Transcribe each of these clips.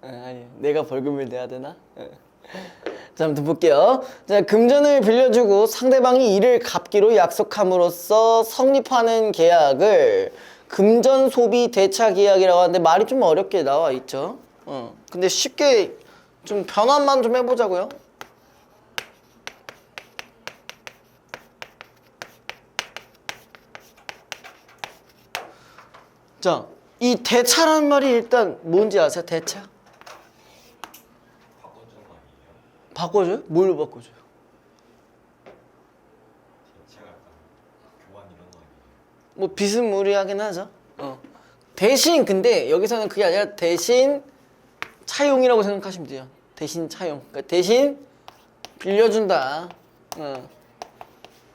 아니, 내가 벌금을 내야 되나? 자, 아무튼 볼게요. 자, 금전을 빌려주고 상대방이 이를 갚기로 약속함으로써 성립하는 계약을 금전 소비 대차 계약이라고 하는데 말이 좀 어렵게 나와 있죠. 근데 쉽게 좀 변환만 좀 해보자고요. 자, 이 대차라는 말이 일단 뭔지 아세요? 대차? 바꿔주는 거 아니에요? 바꿔줘요? 뭘로 바꿔줘요? 제가 약간 교환 이런 거 아니에요? 뭐 비스무리하긴 하죠. 대신 근데 여기서는 그게 아니라 대신 차용이라고 생각하시면 돼요. 대신 차용. 그러니까 대신 빌려준다.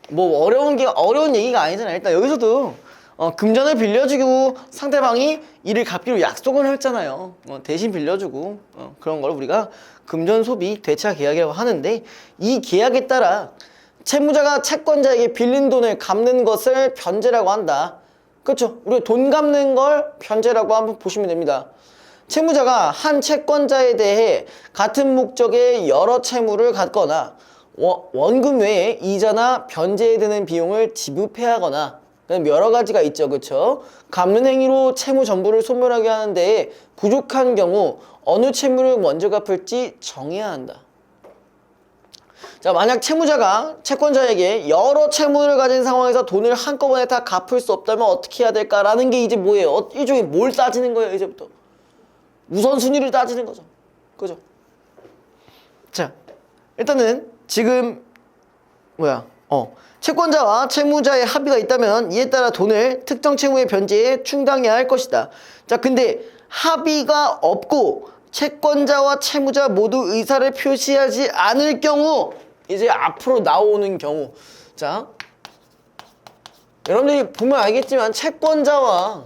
뭐 어려운 얘기가 아니잖아. 일단 여기서도 금전을 빌려주고 상대방이 이를 갚기로 약속을 했잖아요. 대신 빌려주고 그런 걸 우리가 금전 소비 대차 계약이라고 하는데 이 계약에 따라 채무자가 채권자에게 빌린 돈을 갚는 것을 변제라고 한다. 그렇죠? 우리가 돈 갚는 걸 변제라고 한번 보시면 됩니다. 채무자가 한 채권자에 대해 같은 목적의 여러 채무를 갖거나 원금 외에 이자나 변제에 드는 비용을 지급해야 하거나 여러 가지가 있죠. 그렇죠? 갚는 행위로 채무 전부를 소멸하게 하는데 부족한 경우 어느 채무를 먼저 갚을지 정해야 한다. 자, 만약 채무자가 채권자에게 여러 채무를 가진 상황에서 돈을 한꺼번에 다 갚을 수 없다면 어떻게 해야 될까라는 게 이제 뭐예요? 일종의 뭘 따지는 거예요, 이제부터? 우선순위를 따지는 거죠. 그죠? 자, 일단은 지금 채권자와 채무자의 합의가 있다면 이에 따라 돈을 특정 채무의 변제에 충당해야 할 것이다. 자, 근데 합의가 없고 채권자와 채무자 모두 의사를 표시하지 않을 경우 이제 앞으로 나오는 경우 자, 여러분들이 보면 알겠지만 채권자와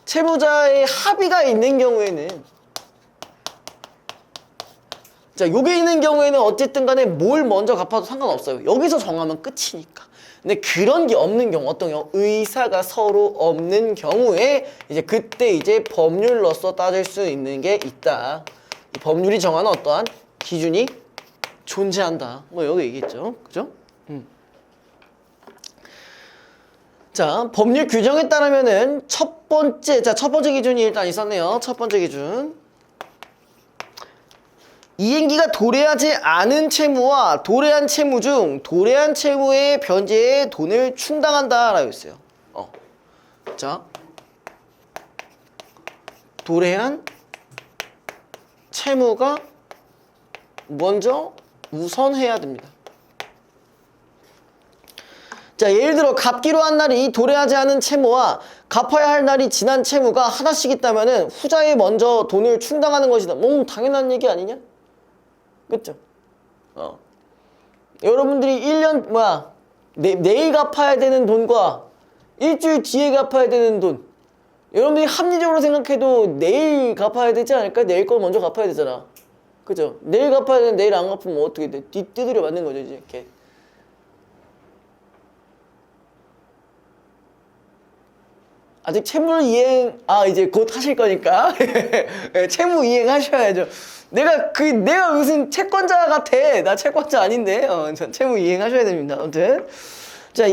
채무자의 합의가 있는 경우에는 자, 요게 있는 경우에는 어쨌든 간에 뭘 먼저 갚아도 상관없어요. 여기서 정하면 끝이니까. 근데 그런 게 없는 경우, 어떤 경우? 의사가 서로 없는 경우에 이제 그때 이제 법률로서 따질 수 있는 게 있다. 이 법률이 정하는 어떠한 기준이 존재한다. 뭐 여기 얘기했죠. 그죠? 자, 법률 규정에 따르면은 첫 번째 기준이 일단 있었네요. 첫 번째 기준. 이행기가 도래하지 않은 채무와 도래한 채무 중 도래한 채무의 변제에 돈을 충당한다 라고 했어요. 자, 도래한 채무가 먼저 우선해야 됩니다. 자, 예를 들어 갚기로 한 날이 도래하지 않은 채무와 갚아야 할 날이 지난 채무가 하나씩 있다면은 후자에 먼저 돈을 충당하는 것이다. 당연한 얘기 아니냐? 그쵸? 여러분들이 1년 내일 갚아야 되는 돈과 일주일 뒤에 갚아야 되는 돈, 여러분들이 합리적으로 생각해도 내일 갚아야 되지 않을까? 내일 거 먼저 갚아야 되잖아. 그죠? 내일 갚아야 되는데 내일 안 갚으면 어떻게 돼? 뒤두드려 맞는 거죠, 이제 이렇게. 아직 채무 이행 이제 곧 하실 거니까 채무 이행 하셔야죠. 내가 무슨 채권자 같아? 나 채권자 아닌데. 채무 이행 하셔야 됩니다. 아무튼 자,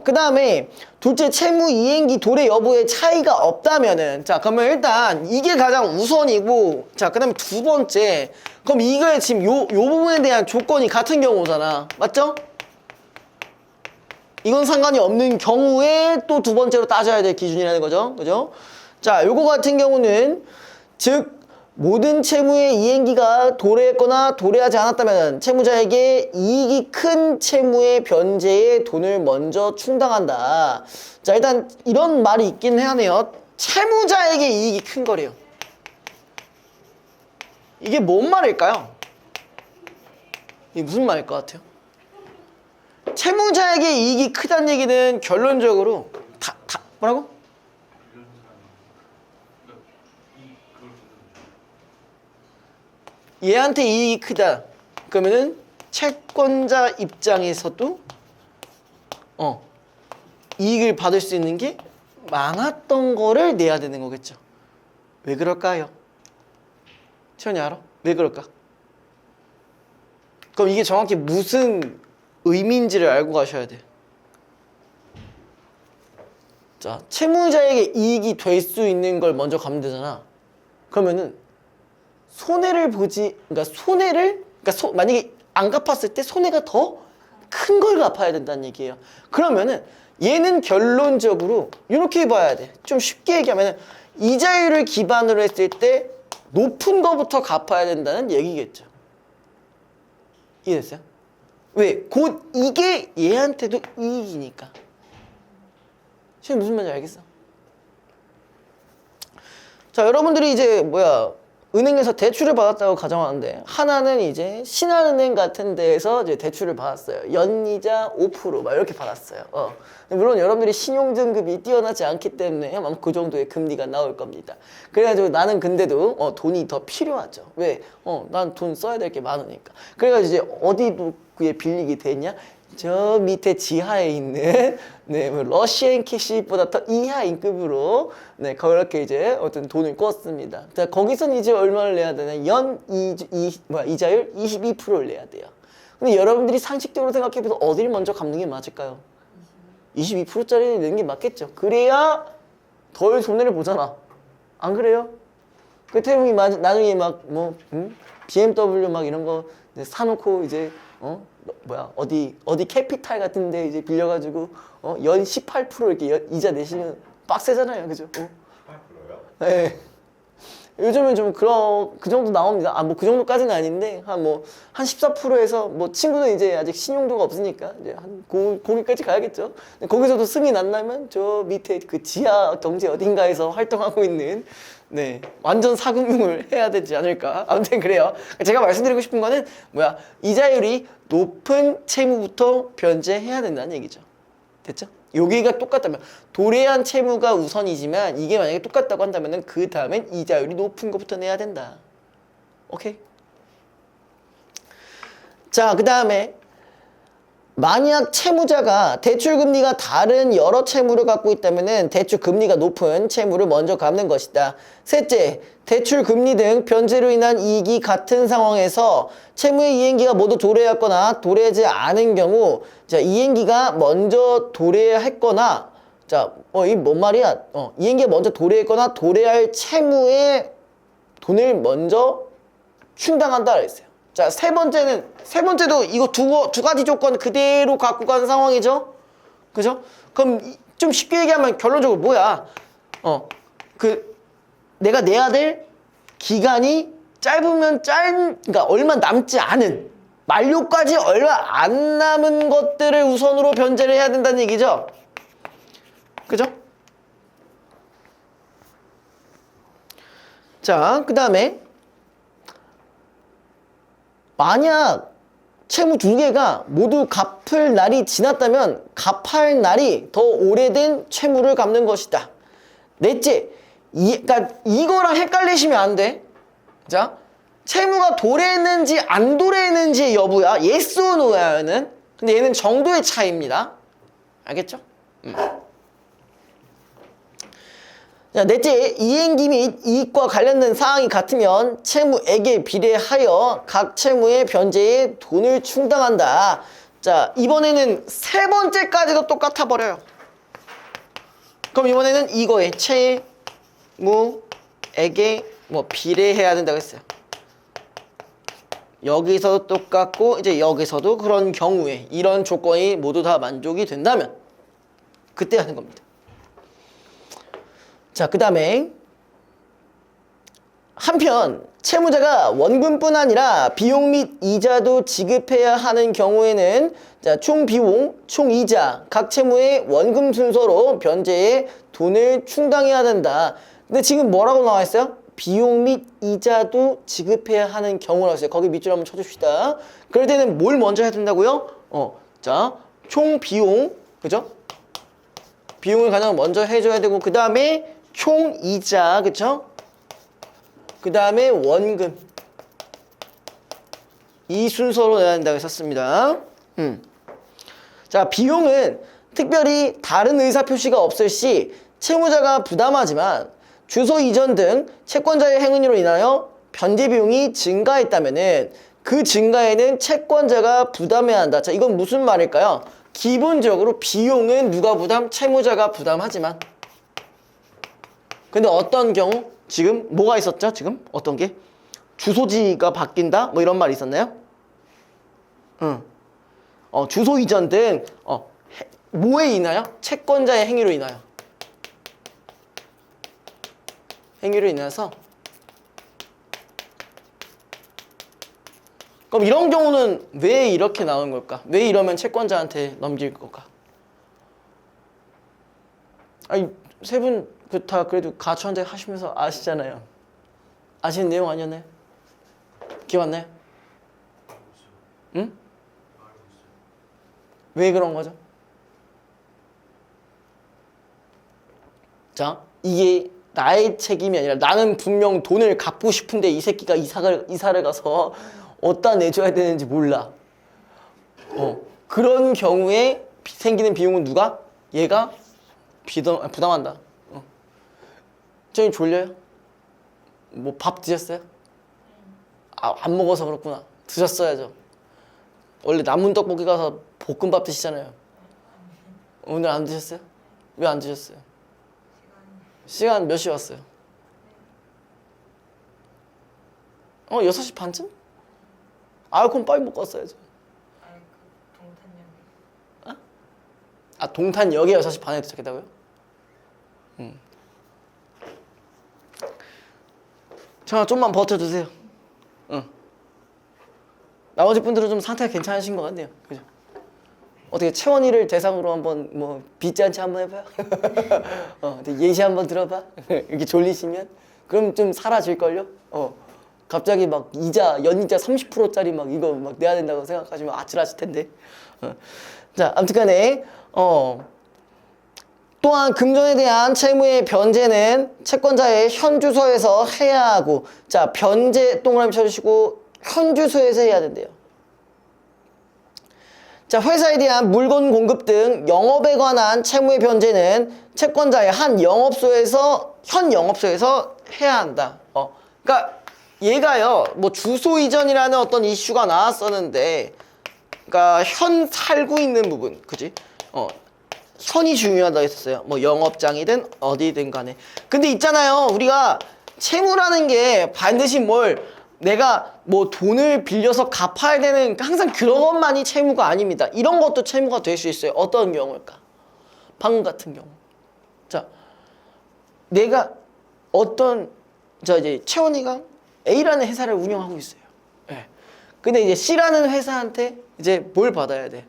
그 다음에 둘째, 채무 이행기 도래 여부에 차이가 없다면은 자, 그러면 일단 이게 가장 우선이고 자, 그 다음에 두 번째, 그럼 이거에 지금 요 부분에 대한 조건이 같은 경우잖아. 맞죠? 이건 상관이 없는 경우에 또 두 번째로 따져야 될 기준이라는 거죠. 그죠? 자, 요거 같은 경우는 즉 모든 채무의 이행기가 도래했거나 도래하지 않았다면 채무자에게 이익이 큰 채무의 변제에 돈을 먼저 충당한다. 자, 일단 이런 말이 있긴 하네요. 채무자에게 이익이 큰 거래요. 이게 뭔 말일까요? 이게 무슨 말일 것 같아요? 채무자에게 이익이 크다는 얘기는 결론적으로 뭐라고? 얘한테 이익이 크다. 그러면은 채권자 입장에서도 이익을 받을 수 있는 게 많았던 거를 내야 되는 거겠죠. 왜 그럴까요? 채연이 알아? 왜 그럴까? 그럼 이게 정확히 무슨 의미인지를 알고 가셔야 돼. 자, 채무자에게 이익이 될 수 있는 걸 먼저 갚으면 되잖아. 그러면은 손해를 보지, 그러니까 만약에 안 갚았을 때 손해가 더 큰 걸 갚아야 된다는 얘기예요. 그러면은 얘는 결론적으로 이렇게 봐야 돼. 좀 쉽게 얘기하면은 이자율을 기반으로 했을 때 높은 거부터 갚아야 된다는 얘기겠죠. 이해됐어요? 왜? 곧 이게 얘한테도 이익이니까. 지금 무슨 말인지 알겠어? 자, 여러분들이 이제 은행에서 대출을 받았다고 가정하는데 하나는 이제 신한은행 같은 데에서 이제 대출을 받았어요. 연이자 5%막 이렇게 받았어요. 물론 여러분들이 신용등급이 뛰어나지 않기 때문에 아마 그 정도의 금리가 나올 겁니다. 그래가지고 나는 근데도 돈이 더 필요하죠. 왜? 난 돈 써야 될 게 많으니까. 그래가지고 이제 어디에 빌리게 되냐? 저 밑에 지하에 있는 러시안 캐시보다 더 이하인 급으로 그렇게 이제 어떤 돈을 꿨습니다. 자, 거기서는 이제 얼마를 내야 되나? 이자율 22%를 내야 돼요. 근데 여러분들이 상식적으로 생각해보면 어디를 먼저 갚는 게 맞을까요? 22%짜리 내는 게 맞겠죠. 그래야 덜 손해를 보잖아. 안 그래요? 그 태웅이 나중에 BMW 막 이런 거 사놓고 이제 어디 캐피탈 같은데 이제 빌려가지고 연 18% 이렇게 이자 내시면 빡세잖아요, 그죠? 18%요? 네. 요즘은 좀 그 정도 나옵니다. 그 정도까지는 아닌데 한 14%에서 친구는 이제 아직 신용도가 없으니까 이제 거기까지 가야겠죠. 거기서도 승인 안 나면 저 밑에 그 지하 경제 어딘가에서 활동하고 있는 완전 사금융을 해야 되지 않을까. 아무튼 그래요. 제가 말씀드리고 싶은 거는 이자율이 높은 채무부터 변제해야 된다는 얘기죠. 됐죠? 여기가 똑같다면 도래한 채무가 우선이지만 이게 만약에 똑같다고 한다면 그 다음엔 이자율이 높은 것부터 내야 된다. 오케이? 자, 그 다음에 만약 채무자가 대출 금리가 다른 여러 채무를 갖고 있다면 대출 금리가 높은 채무를 먼저 갚는 것이다. 셋째, 대출 금리 등 변제로 인한 이익이 같은 상황에서 채무의 이행기가 모두 도래했거나 도래하지 않은 경우 이행기가 먼저 도래했거나 이 뭔 말이야? 이행기가 먼저 도래했거나 도래할 채무의 돈을 먼저 충당한다 그랬어요. 자, 세 번째도 이거 두 가지 조건 그대로 갖고 가는 상황이죠? 그죠? 그럼 좀 쉽게 얘기하면 결론적으로 뭐야? 내가 내야 될 기간이 그러니까 얼마 남지 않은, 만료까지 얼마 안 남은 것들을 우선으로 변제를 해야 된다는 얘기죠? 그죠? 자, 그 다음에 만약 채무 두 개가 모두 갚을 날이 지났다면 갚을 날이 더 오래된 채무를 갚는 것이다. 넷째, 그러니까 이거랑 헷갈리시면 안 돼. 자, 채무가 도래했는지 안 도래했는지의 여부야. yes or no야, 얘는. 근데 얘는 정도의 차이입니다. 알겠죠? 자, 넷째, 이행기 및 이익과 관련된 사항이 같으면 채무액에 비례하여 각 채무의 변제에 돈을 충당한다. 자, 이번에는 세 번째까지도 똑같아 버려요. 그럼 이번에는 이거에 채무액에 비례해야 된다고 했어요. 여기서도 똑같고 이제 여기서도 그런 경우에 이런 조건이 모두 다 만족이 된다면 그때 하는 겁니다. 자, 그 다음에 한편 채무자가 원금뿐 아니라 비용 및 이자도 지급해야 하는 경우에는 총 비용, 총 이자, 각 채무의 원금 순서로 변제에 돈을 충당해야 된다. 근데 지금 뭐라고 나와 있어요? 비용 및 이자도 지급해야 하는 경우라고 했어요. 거기 밑줄 한번 쳐줍시다. 그럴 때는 뭘 먼저 해야 된다고요? 자, 총 비용, 그죠? 비용을 가장 먼저 해줘야 되고 그 다음에 총 이자, 그쵸? 그 다음에 원금. 이 순서로 내야 된다고 했었습니다. 자, 비용은 특별히 다른 의사표시가 없을 시 채무자가 부담하지만 주소 이전 등 채권자의 행위로 인하여 변제 비용이 증가했다면은 그 증가에는 채권자가 부담해야 한다. 자, 이건 무슨 말일까요? 기본적으로 비용은 누가 부담? 채무자가 부담하지만 근데 어떤 경우? 지금 뭐가 있었죠? 지금 어떤 게? 주소지가 바뀐다? 뭐 이런 말이 있었나요? 응. 주소 이전 등 뭐에 인하여? 채권자의 행위로 인하여. 행위로 인해서 그럼 이런 경우는 왜 이렇게 나오는 걸까? 왜 이러면 채권자한테 넘길 걸까? 아니 세 분 그 다 그래도 가처분제 하시면서 아시잖아요. 아시는 내용 아니었나요? 기억 안 나요? 응? 왜 그런 거죠? 자, 이게 나의 책임이 아니라 나는 분명 돈을 갚고 싶은데 이 새끼가 이사를 가서 어디다 내줘야 되는지 몰라. 그런 경우에 생기는 비용은 누가? 얘가 부담한다. 저희 졸려요? 뭐 밥 드셨어요? 안 먹어서 그렇구나. 드셨어야죠. 원래 남은 떡볶이 가서 볶음밥 드시잖아요. 오늘 안 드셨어요? 왜 안 드셨어요? 시간 몇 시에 왔어요? 6시 반쯤? 그럼 빨리 먹고 왔어야죠. 동탄역에 6시 반에 도착했다고요? 자, 좀만 버텨주세요. 나머지 분들은 좀 상태가 괜찮으신 것 같네요. 그죠? 어떻게 채원이를 대상으로 한번 뭐 빚잔치 한번 해봐요? 예시 한번 들어봐? 이렇게 졸리시면? 그럼 좀 사라질걸요? 갑자기 막 연이자 30%짜리 막 이거 막 내야 된다고 생각하시면 아찔하실 텐데. 자, 아무튼 간에, 또한 금전에 대한 채무의 변제는 채권자의 현 주소에서 해야 하고, 자, 변제 동그라미 쳐주시고, 현 주소에서 해야 된대요. 자, 회사에 대한 물건 공급 등 영업에 관한 채무의 변제는 채권자의 한 영업소에서, 현 영업소에서 해야 한다. 그러니까 얘가요, 뭐 주소 이전이라는 어떤 이슈가 나왔었는데, 그러니까 현 살고 있는 부분, 그지? 현이 중요하다고 했었어요. 뭐 영업장이든 어디든 간에. 근데 있잖아요, 우리가 채무라는 게 반드시 내가 뭐 돈을 빌려서 갚아야 되는 항상 그런 것만이 채무가 아닙니다. 이런 것도 채무가 될 수 있어요. 어떤 경우일까? 방금 같은 경우. 자, 내가 이제 채원이가 A라는 회사를 운영하고 있어요. 네. 근데 이제 C라는 회사한테 이제 뭘 받아야 돼?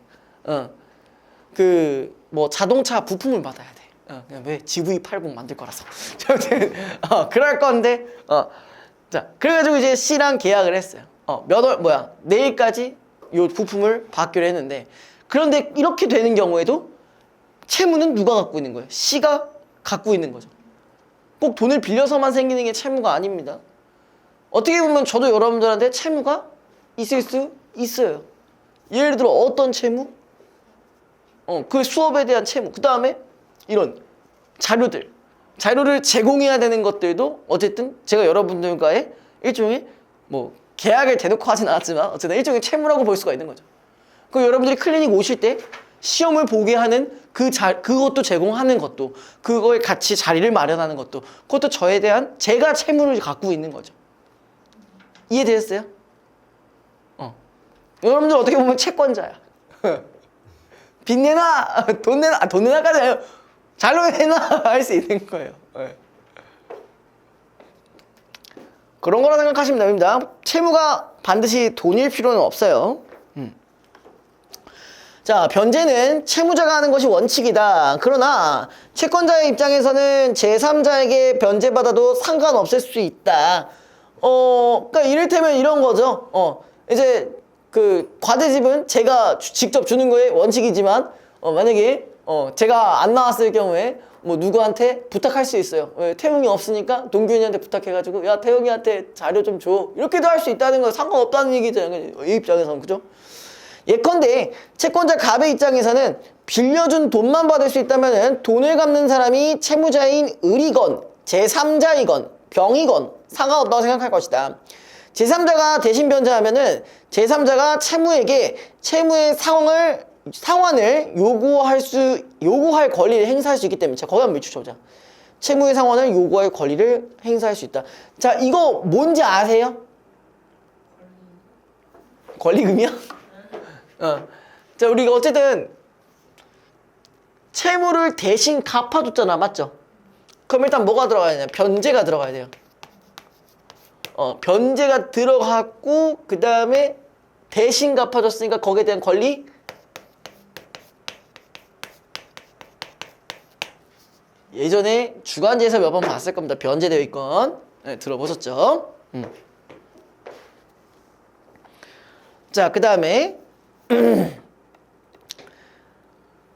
뭐 자동차 부품을 받아야 돼. 그냥 왜 GV80 만들 거라서. 그럴 건데, 자, 그래가지고 이제 C랑 계약을 했어요. 내일까지 요 부품을 받기로 했는데, 그런데 이렇게 되는 경우에도 채무는 누가 갖고 있는 거예요? C가 갖고 있는 거죠. 꼭 돈을 빌려서만 생기는 게 채무가 아닙니다. 어떻게 보면 저도 여러분들한테 채무가 있을 수 있어요. 예를 들어 어떤 채무? 그 수업에 대한 채무. 그 다음에 이런 자료를 제공해야 되는 것들도 어쨌든 제가 여러분들과의 일종의 뭐 계약을 대놓고 하진 않았지만 어쨌든 일종의 채무라고 볼 수가 있는 거죠. 그럼 여러분들이 클리닉 오실 때 시험을 보게 하는 그것도 제공하는 것도, 그거에 같이 자리를 마련하는 것도, 그것도 저에 대한 제가 채무를 갖고 있는 거죠. 이해되셨어요? 여러분들 어떻게 보면 채권자야. 빚 내놔! 돈 내놔까지 아니에요. 잘로 내놔! 할 수 있는 거예요. 네. 그런 거라 생각하시면 됩니다. 채무가 반드시 돈일 필요는 없어요. 자, 변제는 채무자가 하는 것이 원칙이다. 그러나 채권자의 입장에서는 제3자에게 변제받아도 상관없을 수 있다. 그러니까 이를테면 이런 거죠. 이제 그 과제집은 제가 직접 주는 거에 원칙이지만 만약에 제가 안 나왔을 경우에 뭐 누구한테 부탁할 수 있어요. 태웅이 없으니까 동균이한테 부탁해가지고 야 태웅이한테 자료 좀 줘. 이렇게도 할 수 있다는 거 상관없다는 얘기잖아요. 이 입장에서는. 그죠? 예컨대 채권자 갑의 입장에서는 빌려준 돈만 받을 수 있다면 돈을 갚는 사람이 채무자인 을이건 제3자이건 병이건 상관없다고 생각할 것이다. 제3자가 대신 변제하면은 제3자가 채무에게 채무의 상환을 요구할 권리를 행사할 수 있기 때문에. 자, 거기 한번 밀쳐보자. 채무의 상환을 요구할 권리를 행사할 수 있다. 자, 이거 뭔지 아세요? 권리금이야? 자, 우리가 어쨌든 채무를 대신 갚아줬잖아, 맞죠? 그럼 일단 뭐가 들어가야 되냐? 변제가 들어가야 돼요. 변제가 들어갔고 그 다음에 대신 갚아줬으니까 거기에 대한 권리 예전에 주간제에서 몇 번 봤을 겁니다. 변제되어 있건 네, 들어보셨죠? 자, 그 다음에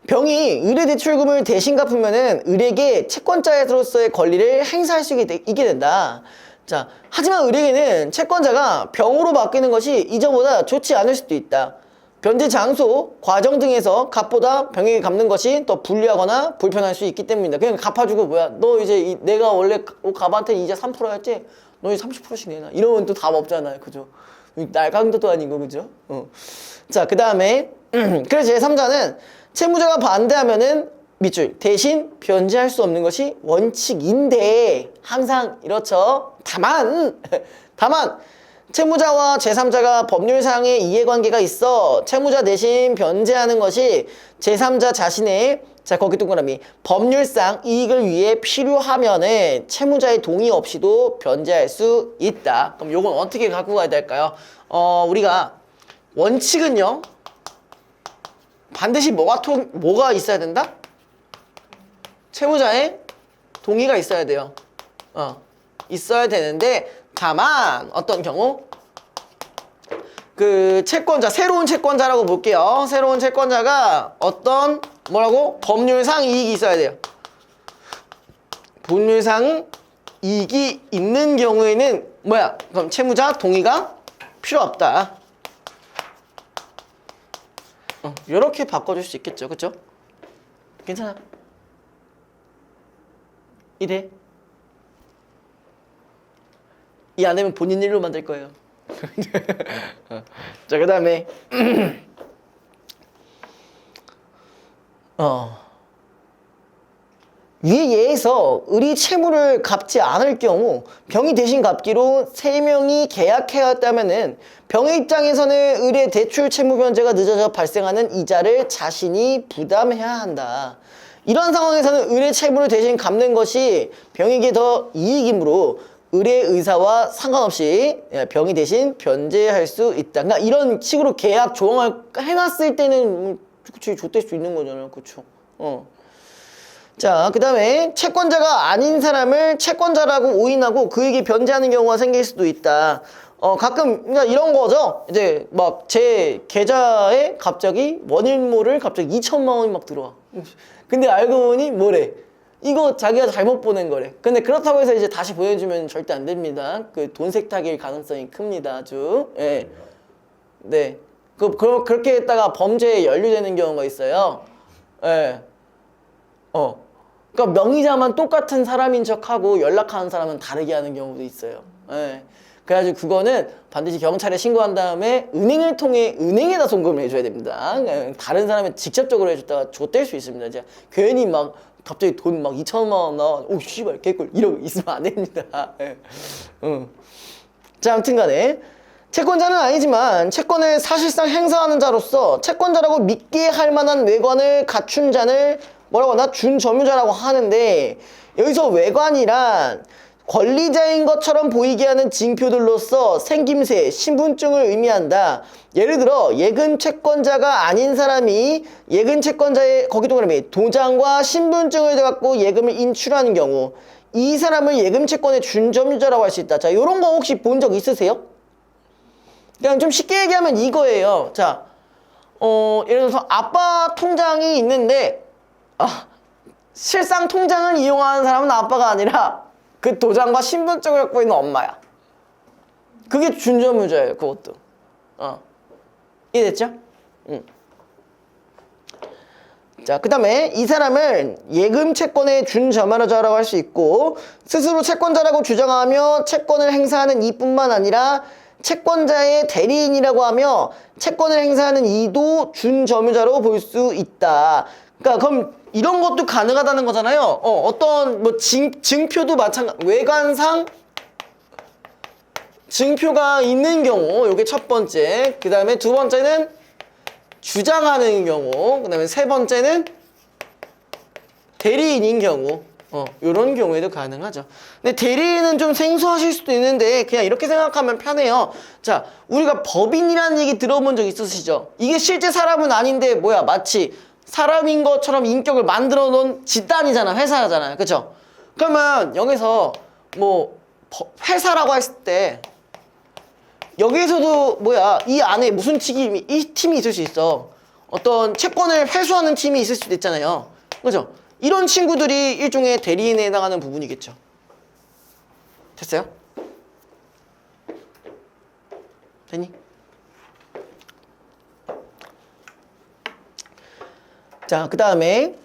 병이 의뢰대출금을 대신 갚으면은 을에게 채권자로서의 권리를 행사할 수 있게 된다. 자, 하지만 을에게는 채권자가 병으로 바뀌는 것이 이전보다 좋지 않을 수도 있다. 변제 장소, 과정 등에서 값보다 병에게 갚는 것이 더 불리하거나 불편할 수 있기 때문이다. 그냥 갚아주고 뭐야, 너 이제 내가 원래 값한테 이자 3%였지? 너 이제 30%씩 내놔. 이러면 또 답 없잖아요. 그죠? 날강도도 아니고, 그죠? 자, 그 다음에 그래서 제3자는 채무자가 반대하면은 밑줄 대신 변제할 수 없는 것이 원칙인데 항상 이렇죠. 다만 채무자와 제3자가 법률상의 이해관계가 있어 채무자 대신 변제하는 것이 제3자 자신의 자 거기 동그라미 법률상 이익을 위해 필요하면은 채무자의 동의 없이도 변제할 수 있다. 그럼 요건 어떻게 갖고 가야 될까요? 우리가 원칙은요 반드시 뭐가 있어야 된다? 채무자의 동의가 있어야 돼요. 있어야 되는데 다만 어떤 경우 그 채권자 새로운 채권자라고 볼게요. 새로운 채권자가 어떤 뭐라고? 법률상 이익이 있어야 돼요. 법률상 이익이 있는 경우에는 뭐야? 그럼 채무자 동의가 필요 없다. 이렇게 바꿔줄 수 있겠죠, 그렇죠? 괜찮아? 이래? 이 안 되면 본인 일로 만들 거예요. 자, 그 다음에 위의 예에서 을이 채무를 갚지 않을 경우 병이 대신 갚기로 세 명이 계약해왔다면은 병의 입장에서는 을의 대출 채무 변제가 늦어져 발생하는 이자를 자신이 부담해야 한다. 이런 상황에서는 을의 채무를 대신 갚는 것이 병에게 더 이익이므로 을의 의사와 상관없이 병이 대신 변제할 수 있다. 그러니까 이런 식으로 계약 조항을 해놨을 때는 그치 좆될 수 있는 거잖아요. 그쵸? 자, 그 다음에 채권자가 아닌 사람을 채권자라고 오인하고 그에게 변제하는 경우가 생길 수도 있다. 가끔 그러니까 이런 거죠. 이제 막 제 계좌에 갑자기 원인 모를 갑자기 2천만 원이 막 들어와. 근데 알고 보니 뭐래? 이거 자기가 잘못 보낸 거래. 근데 그렇다고 해서 이제 다시 보내주면 절대 안 됩니다. 그 돈 세탁일 가능성이 큽니다. 아주. 예. 네. 그렇게 했다가 범죄에 연루되는 경우가 있어요. 예. 그러니까 명의자만 똑같은 사람인 척하고 연락하는 사람은 다르게 하는 경우도 있어요. 예. 그래가지고 그거는 반드시 경찰에 신고한 다음에 은행을 통해 은행에다 송금을 해줘야 됩니다. 다른 사람이 직접적으로 해줬다가 좆될 수 있습니다. 이제 괜히 막 갑자기 돈 막 2천만 원 나와. 오 씨발 개꿀 이러고 있으면 안 됩니다. 예. 자, 아무튼간에 채권자는 아니지만 채권을 사실상 행사하는 자로서 채권자라고 믿게 할 만한 외관을 갖춘 자를 뭐라고 하나? 준점유자라고 하는데 여기서 외관이란 권리자인 것처럼 보이게 하는 징표들로서 생김새, 신분증을 의미한다. 예를 들어 예금 채권자가 아닌 사람이 예금 채권자의 거기 동그라미 도장과 신분증을 갖고 예금을 인출하는 경우 이 사람을 예금 채권의 준점유자라고 할 수 있다. 자, 요런 거 혹시 본 적 있으세요? 그냥 좀 쉽게 얘기하면 이거예요. 자, 예를 들어서 아빠 통장이 있는데 실상 통장을 이용하는 사람은 아빠가 아니라 그 도장과 신분증을 갖고 있는 엄마야. 그게 준점유자예요. 그것도. 이해됐죠? 자, 그 다음에 이 사람을 예금 채권의 준점유자라고 할 수 있고 스스로 채권자라고 주장하며 채권을 행사하는 이뿐만 아니라 채권자의 대리인이라고 하며 채권을 행사하는 이도 준점유자로 볼 수 있다. 그러니까 그럼 이런 것도 가능하다는 거잖아요. 어떤 뭐 증표도 마찬가지, 외관상 증표가 있는 경우, 요게 첫 번째. 그 다음에 두 번째는 주장하는 경우, 그 다음에 세 번째는 대리인인 경우, 요런 경우에도 가능하죠. 근데 대리인은 좀 생소하실 수도 있는데 그냥 이렇게 생각하면 편해요. 자, 우리가 법인이라는 얘기 들어본 적 있으시죠? 이게 실제 사람은 아닌데 뭐야, 마치 사람인 것처럼 인격을 만들어 놓은 집단이잖아, 회사잖아요, 그쵸? 그러면 여기서 뭐 회사라고 했을 때 여기에서도 뭐야, 이 안에 무슨 이 팀이 있을 수 있어. 어떤 채권을 회수하는 팀이 있을 수도 있잖아요, 그죠? 이런 친구들이 일종의 대리인에 해당하는 부분이겠죠. 됐어요? 됐니? 자, 그 다음에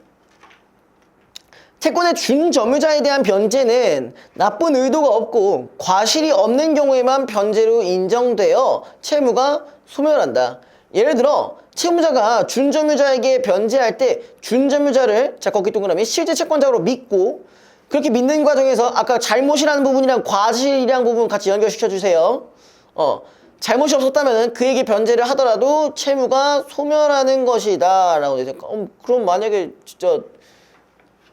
채권의 준점유자에 대한 변제는 나쁜 의도가 없고 과실이 없는 경우에만 변제로 인정되어 채무가 소멸한다. 예를 들어 채무자가 준점유자에게 변제할 때 준점유자를, 자, 거기 동그라미, 실제 채권자로 믿고, 그렇게 믿는 과정에서 아까 잘못이라는 부분이랑 과실이라는 부분 같이 연결시켜 주세요. 잘못이 없었다면 그에게 변제를 하더라도 채무가 소멸하는 것이다 라고 되죠. 그럼 만약에 진짜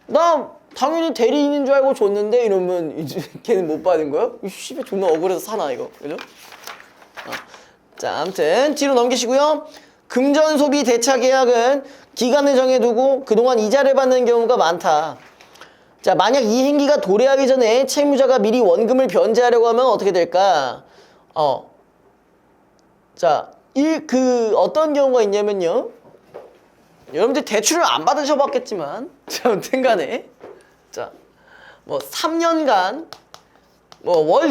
나 당연히 대리인인 줄 알고 줬는데 이러면 이제 걔는 못 받은 거야? 이 씨발 존나 억울해서 사나 이거, 그죠? 자, 아무튼 뒤로 넘기시고요. 금전소비 대차 계약은 기간을 정해두고 그동안 이자를 받는 경우가 많다. 자, 만약 이 행기가 도래하기 전에 채무자가 미리 원금을 변제하려고 하면 어떻게 될까? 자, 어떤 경우가 있냐면요. 여러분들 대출을 안 받으셔봤겠지만, 아무튼 간에, 자, 뭐 3년간, 뭐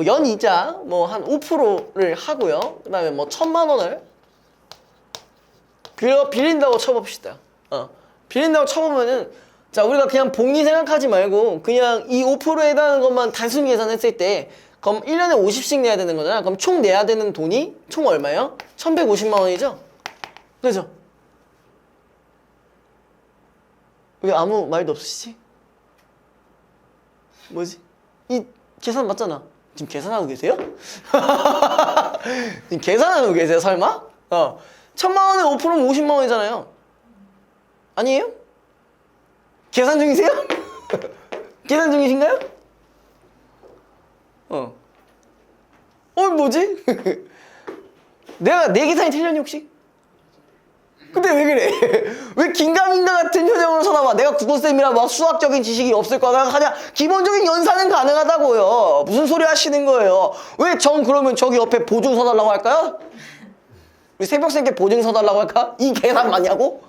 연이자, 뭐 한 5%를 하고요. 그 다음에 뭐 1,000만 원을 빌린다고 쳐봅시다. 빌린다고 쳐보면은, 자, 우리가 그냥 복리 생각하지 말고, 그냥 이 5%에 해당하는 것만 단순 계산했을 때, 그럼 1년에 50씩 내야 되는 거잖아. 그럼 총 내야 되는 돈이 총 얼마예요? 1,150만 원이죠? 그죠? 왜 아무 말도 없으시지? 뭐지? 이 계산 맞잖아. 지금 계산하고 계세요? 지금 계산하고 계세요, 설마? 1,000만 원에 5%면 50만 원이잖아요. 아니에요? 계산 중이세요? 계산 중이신가요? 뭐지? 내 계산이 틀렸니 혹시? 근데 왜 그래? 왜 긴가민가 같은 표정으로 쳐다봐? 내가 국어쌤이라 막 수학적인 지식이 없을 거라 하냐? 기본적인 연산은 가능하다고요. 무슨 소리 하시는 거예요? 왜 그러면 저기 옆에 보증 서달라고 할까요? 우리 새벽생께 보증 서달라고 할까? 이 계산 맞냐고?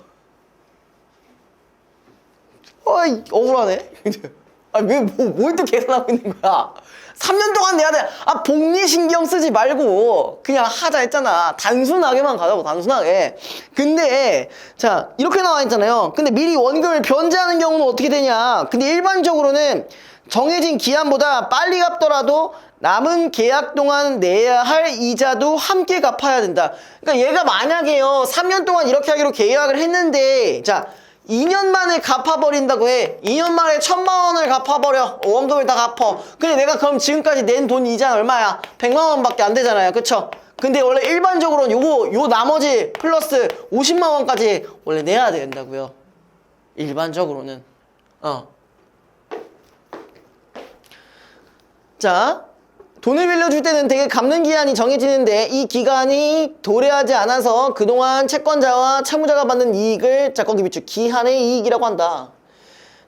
억울하네. 왜 뭘 또 계산하고 있는 거야? 3년 동안 내야 돼. 복리 신경 쓰지 말고 그냥 하자 했잖아. 단순하게만 가자고, 단순하게. 근데 자, 이렇게 나와 있잖아요. 근데 미리 원금을 변제하는 경우는 어떻게 되냐? 근데 일반적으로는 정해진 기한보다 빨리 갚더라도 남은 계약 동안 내야 할 이자도 함께 갚아야 된다. 그러니까 얘가 만약에요, 3년 동안 이렇게 하기로 계약을 했는데, 자, 2년 만에 갚아버린다고 해. 2년 만에 1,000만 원을 갚아버려. 원금을 다 갚어. 근데 내가 그럼 지금까지 낸 돈 이자 얼마야? 100만 원밖에 안 되잖아요, 그쵸? 근데 원래 일반적으로 요 나머지 플러스 50만 원까지 원래 내야 된다고요. 일반적으로는. 자, 돈을 빌려줄 때는 되게 갚는 기한이 정해지는데 이 기간이 도래하지 않아서 그동안 채권자와 채무자가 받는 이익을, 자, 거기 밑줄 기한의 이익이라고 한다.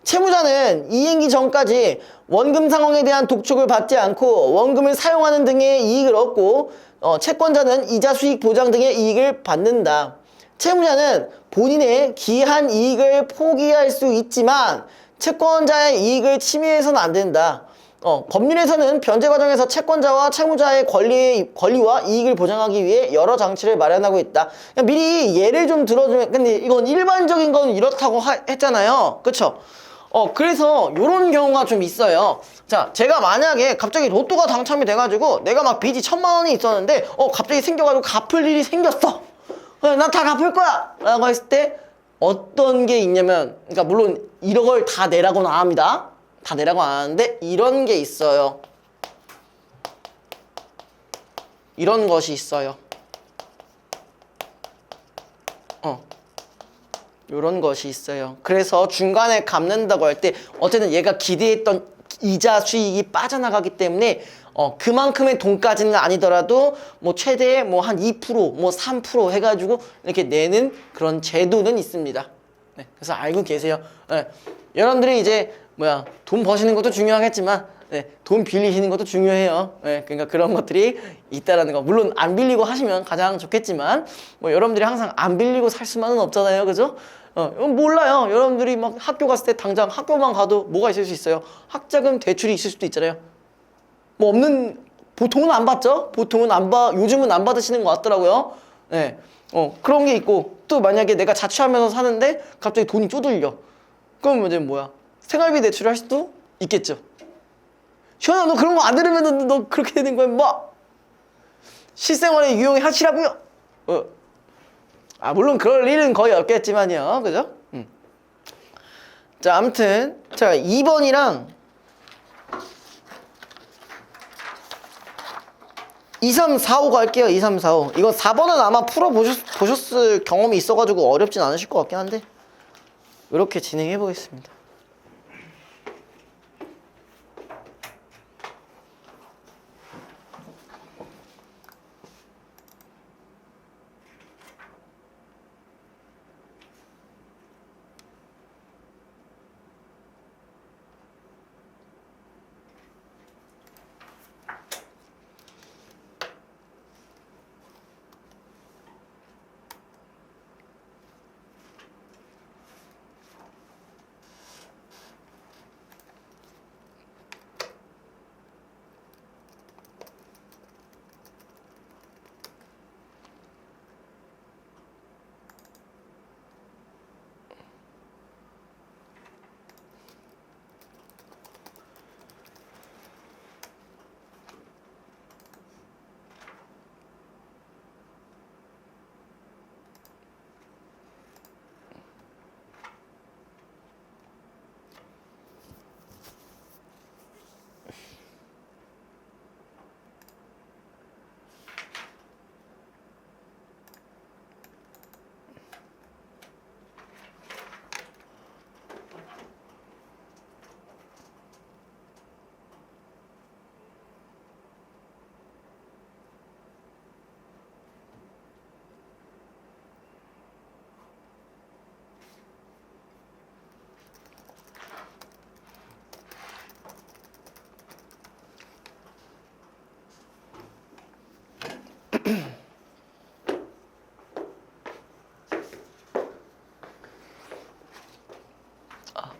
채무자는 이행기 전까지 원금 상황에 대한 독촉을 받지 않고 원금을 사용하는 등의 이익을 얻고, 채권자는 이자 수익 보장 등의 이익을 받는다. 채무자는 본인의 기한 이익을 포기할 수 있지만 채권자의 이익을 침해해서는 안 된다. 법률에서는 변제 과정에서 채권자와 채무자의 권리와 이익을 보장하기 위해 여러 장치를 마련하고 있다. 그냥 미리 예를 좀 들어주면, 근데 이건 일반적인 건 이렇다고 했잖아요. 그쵸? 그래서 요런 경우가 좀 있어요. 자, 제가 만약에 갑자기 로또가 당첨이 돼가지고 내가 막 빚이 1,000만 원이 있었는데 갑자기 생겨가지고 갚을 일이 생겼어. 난 다 갚을 거야! 라고 했을 때 어떤 게 있냐면, 그러니까 물론 이런 걸 다 내라고는 안 합니다. 다 내라고 안 하는데 이런 게 있어요. 이런 것이 있어요. 이런 것이 있어요. 그래서 중간에 갚는다고 할 때 어쨌든 얘가 기대했던 이자 수익이 빠져나가기 때문에 그만큼의 돈까지는 아니더라도 뭐 최대 뭐 한 2%, 뭐 3% 해가지고 이렇게 내는 그런 제도는 있습니다. 네, 그래서 알고 계세요. 네, 여러분들이 이제 돈 버시는 것도 중요하겠지만 네, 돈 빌리시는 것도 중요해요. 네, 그러니까 그런 것들이 있다라는 거. 물론 안 빌리고 하시면 가장 좋겠지만 뭐 여러분들이 항상 안 빌리고 살 수만은 없잖아요, 그죠? 몰라요. 여러분들이 막 학교 갔을 때 당장 학교만 가도 뭐가 있을 수 있어요? 학자금 대출이 있을 수도 있잖아요. 뭐 없는 보통은 안 받죠? 보통은 안 받, 요즘은 안 받으시는 것 같더라고요. 네, 그런 게 있고 또 만약에 내가 자취하면서 사는데 갑자기 돈이 쪼들려. 그럼 이제 뭐야? 생활비 대출을 할 수도 있겠죠. 시원아, 너 그런 거 안 들으면 너 그렇게 되는 거야, 뭐? 실생활에 유용히 하시라고요. 물론 그럴 일은 거의 없겠지만요, 그죠? 자, 아무튼 자 2번이랑 2, 3, 4, 5 갈게요. 2, 3, 4, 5. 이거 4번은 아마 보셨을 경험이 있어가지고 어렵진 않으실 것 같긴 한데 이렇게 진행해 보겠습니다.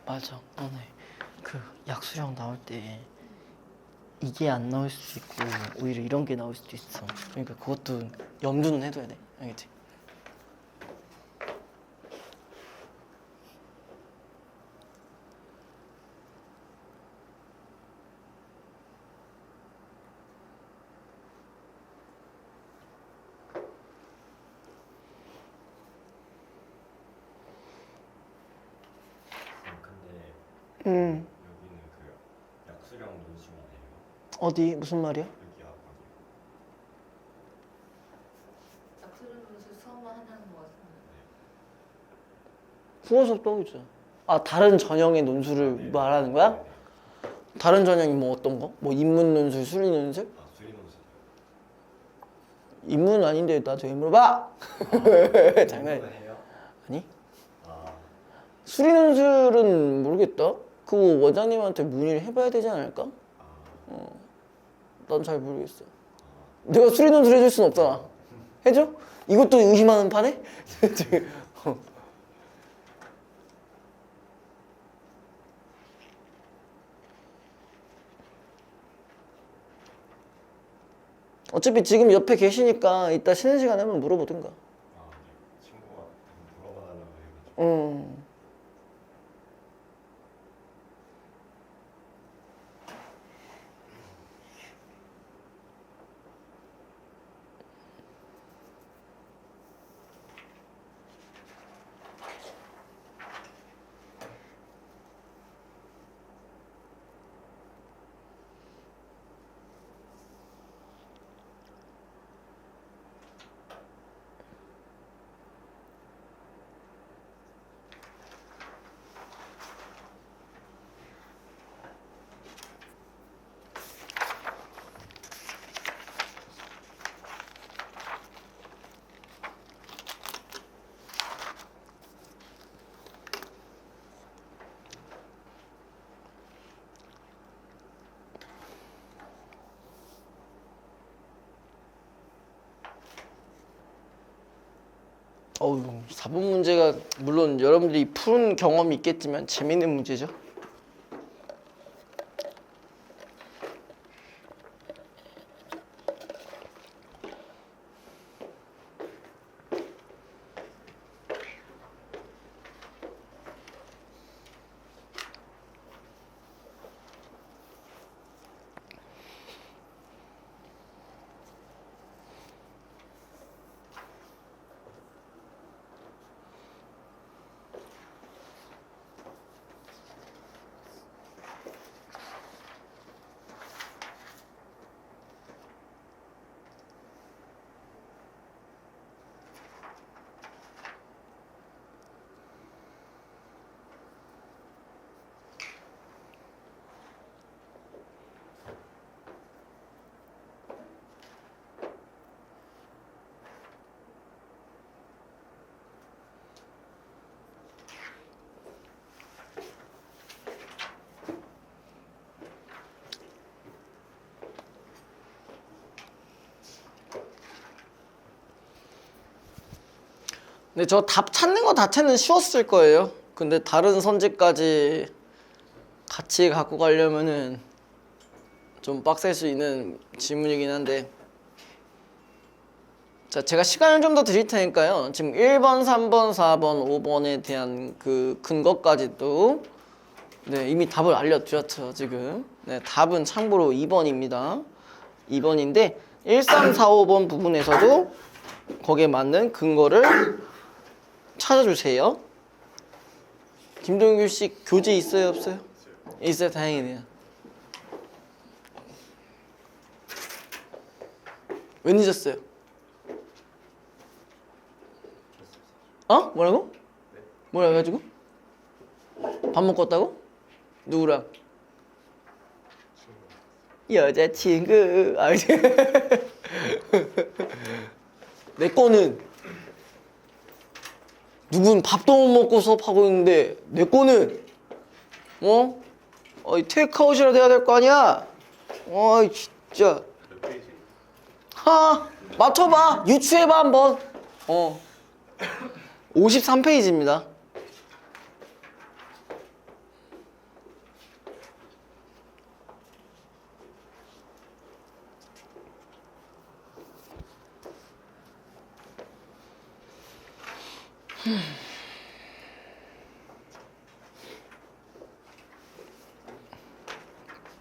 맞아. 너네 그 약수형 나올 때 이게 안 나올 수도 있고 오히려 이런 게 나올 수도 있어. 그러니까 그것도 염두는 해둬야 돼. 알겠지? 근데 여기는 그 약수령 논술이네요. 어디 무슨 말이야? 여기야 거기. 약수령에서 수업만 한다는 거 같은데. 국어 수업도 하고 있잖아. 다른 전형의 논술을 네. 말하는 거야? 네. 다른 전형이 뭐 어떤 거? 뭐 인문 논술, 수리 논술? 수리 논술. 인문은 아닌데 나한테 왜 물어봐? 장난이야. 해요? 아니? 아, 수리 논술은 모르겠다. 그거 원장님한테 문의를 해봐야 되지 않을까? 난 잘 모르겠어. 내가 수리 논술 해줄 순 없잖아. 해줘? 이것도 의심하는 판에? 어차피 지금 옆에 계시니까 이따 쉬는 시간에 한번 물어보든가. 아, 네. 친구가 물어봐달라고 해가지고. 음. 어우, 4번 문제가 물론 여러분들이 푸는 경험이 있겠지만 재밌는 문제죠. 근데 저 답 찾는 거 자체는 쉬웠을 거예요. 근데 다른 선지까지 같이 갖고 가려면은 좀 빡셀 수 있는 질문이긴 한데, 자, 제가 시간을 좀 더 드릴 테니까요. 지금 1번, 3번, 4번, 5번에 대한 그 근거까지도 네, 이미 답을 알려드렸죠, 지금. 네, 답은 참고로 2번입니다. 2번인데 1, 3, 4, 5번 부분에서도 거기에 맞는 근거를 찾아주세요. 김동규 씨 교재 있어요, 없어요? 있어요, 다행이네요. 왜 늦었어요? 어? 뭐라고? 뭐라 해가지고? 밥 먹고 왔다고? 누구랑? 여자친구. 아, 내 거는 누군 밥도 못 먹고 수업하고 있는데 내 거는 어? 테이크아웃이라도 해야 될 거 아니야? 어이 진짜. 몇 페이지? 하, 맞춰봐. 유추해봐 한번. 53페이지입니다.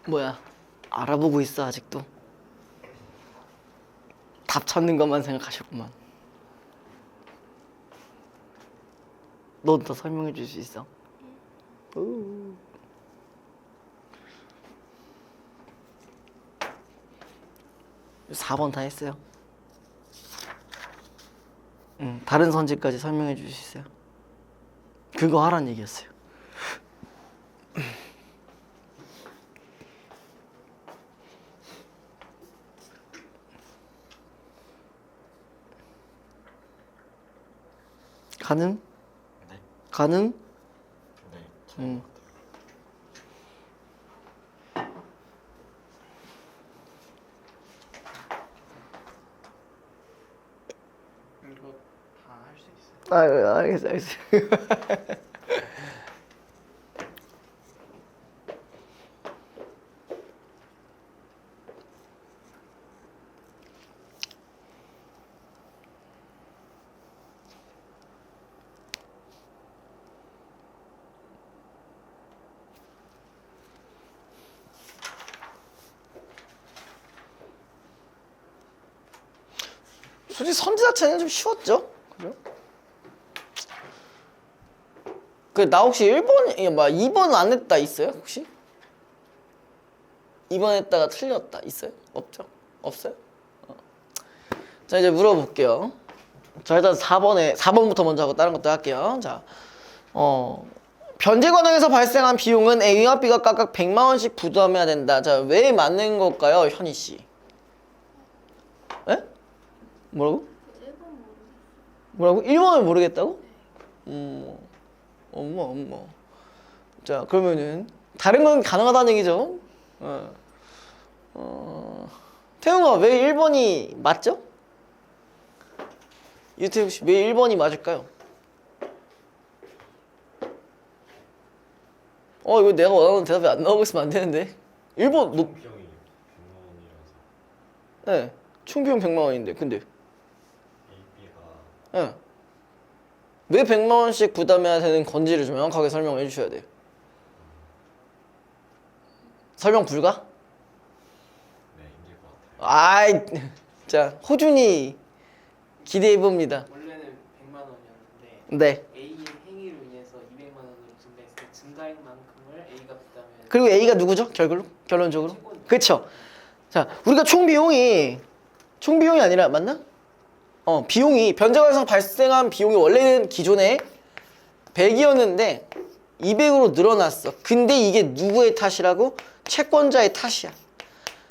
뭐야? 알아보고 있어 아직도. 답 찾는 것만 생각하셨구만. 넌 더 설명해 줄 수 있어? 4번 다 했어요. 다른 선지까지 설명해 줄 수 있어요? 그거 하란 얘기였어요. 가능? 네. 가능? 네. 응. 이거 다 할 수 있어요. 알겠어, 알겠어. 솔직히 선지 자체는 좀 쉬웠죠? 그죠? 나 혹시 1번, 2번 안 했다 있어요? 혹시? 2번 했다가 틀렸다 있어요? 없죠? 없어요? 자, 이제 물어볼게요. 자, 일단 4번부터 먼저 하고 다른 것도 할게요. 자, 변제 과정에서 발생한 비용은 A와 B가 각각 100만 원씩 부담해야 된다. 자, 왜 맞는 걸까요, 현희 씨? 에? 뭐라고? 1번 모르겠어요. 뭐라고? 1번을 모르겠다고? 엄마. 자, 그러면은 다른 건 가능하다는 얘기죠? 태웅아, 왜 1번이 맞죠? 유태웅 씨, 왜 1번이 맞을까요? 이거 내가 원하는 대답이 안 나오고 있으면 안 되는데. 1번, 비용이 100만 원이라서 네. 총 비용 100만 원인데, 근데. AB가 네. 왜 100만 원씩 부담해야 되는 건지를 좀 명확하게 설명을 해주셔야 돼요. 설명 불가? 네 힘들 것 같아요. 아이, 자, 호준이 기대해봅니다. 원래는 100만 원이었는데 네. A의 행위로 인해서 200만 원으로 증가했을 때 증가액 만큼을 A가 부담해야 돼. 그리고 A가 누구죠? 결론적으로? 채권. 그쵸? 자, 우리가 총 비용이 아니라, 맞나? 비용이, 변제과정에서 발생한 비용이 원래는 기존에 100이었는데 200으로 늘어났어. 근데 이게 누구의 탓이라고? 채권자의 탓이야.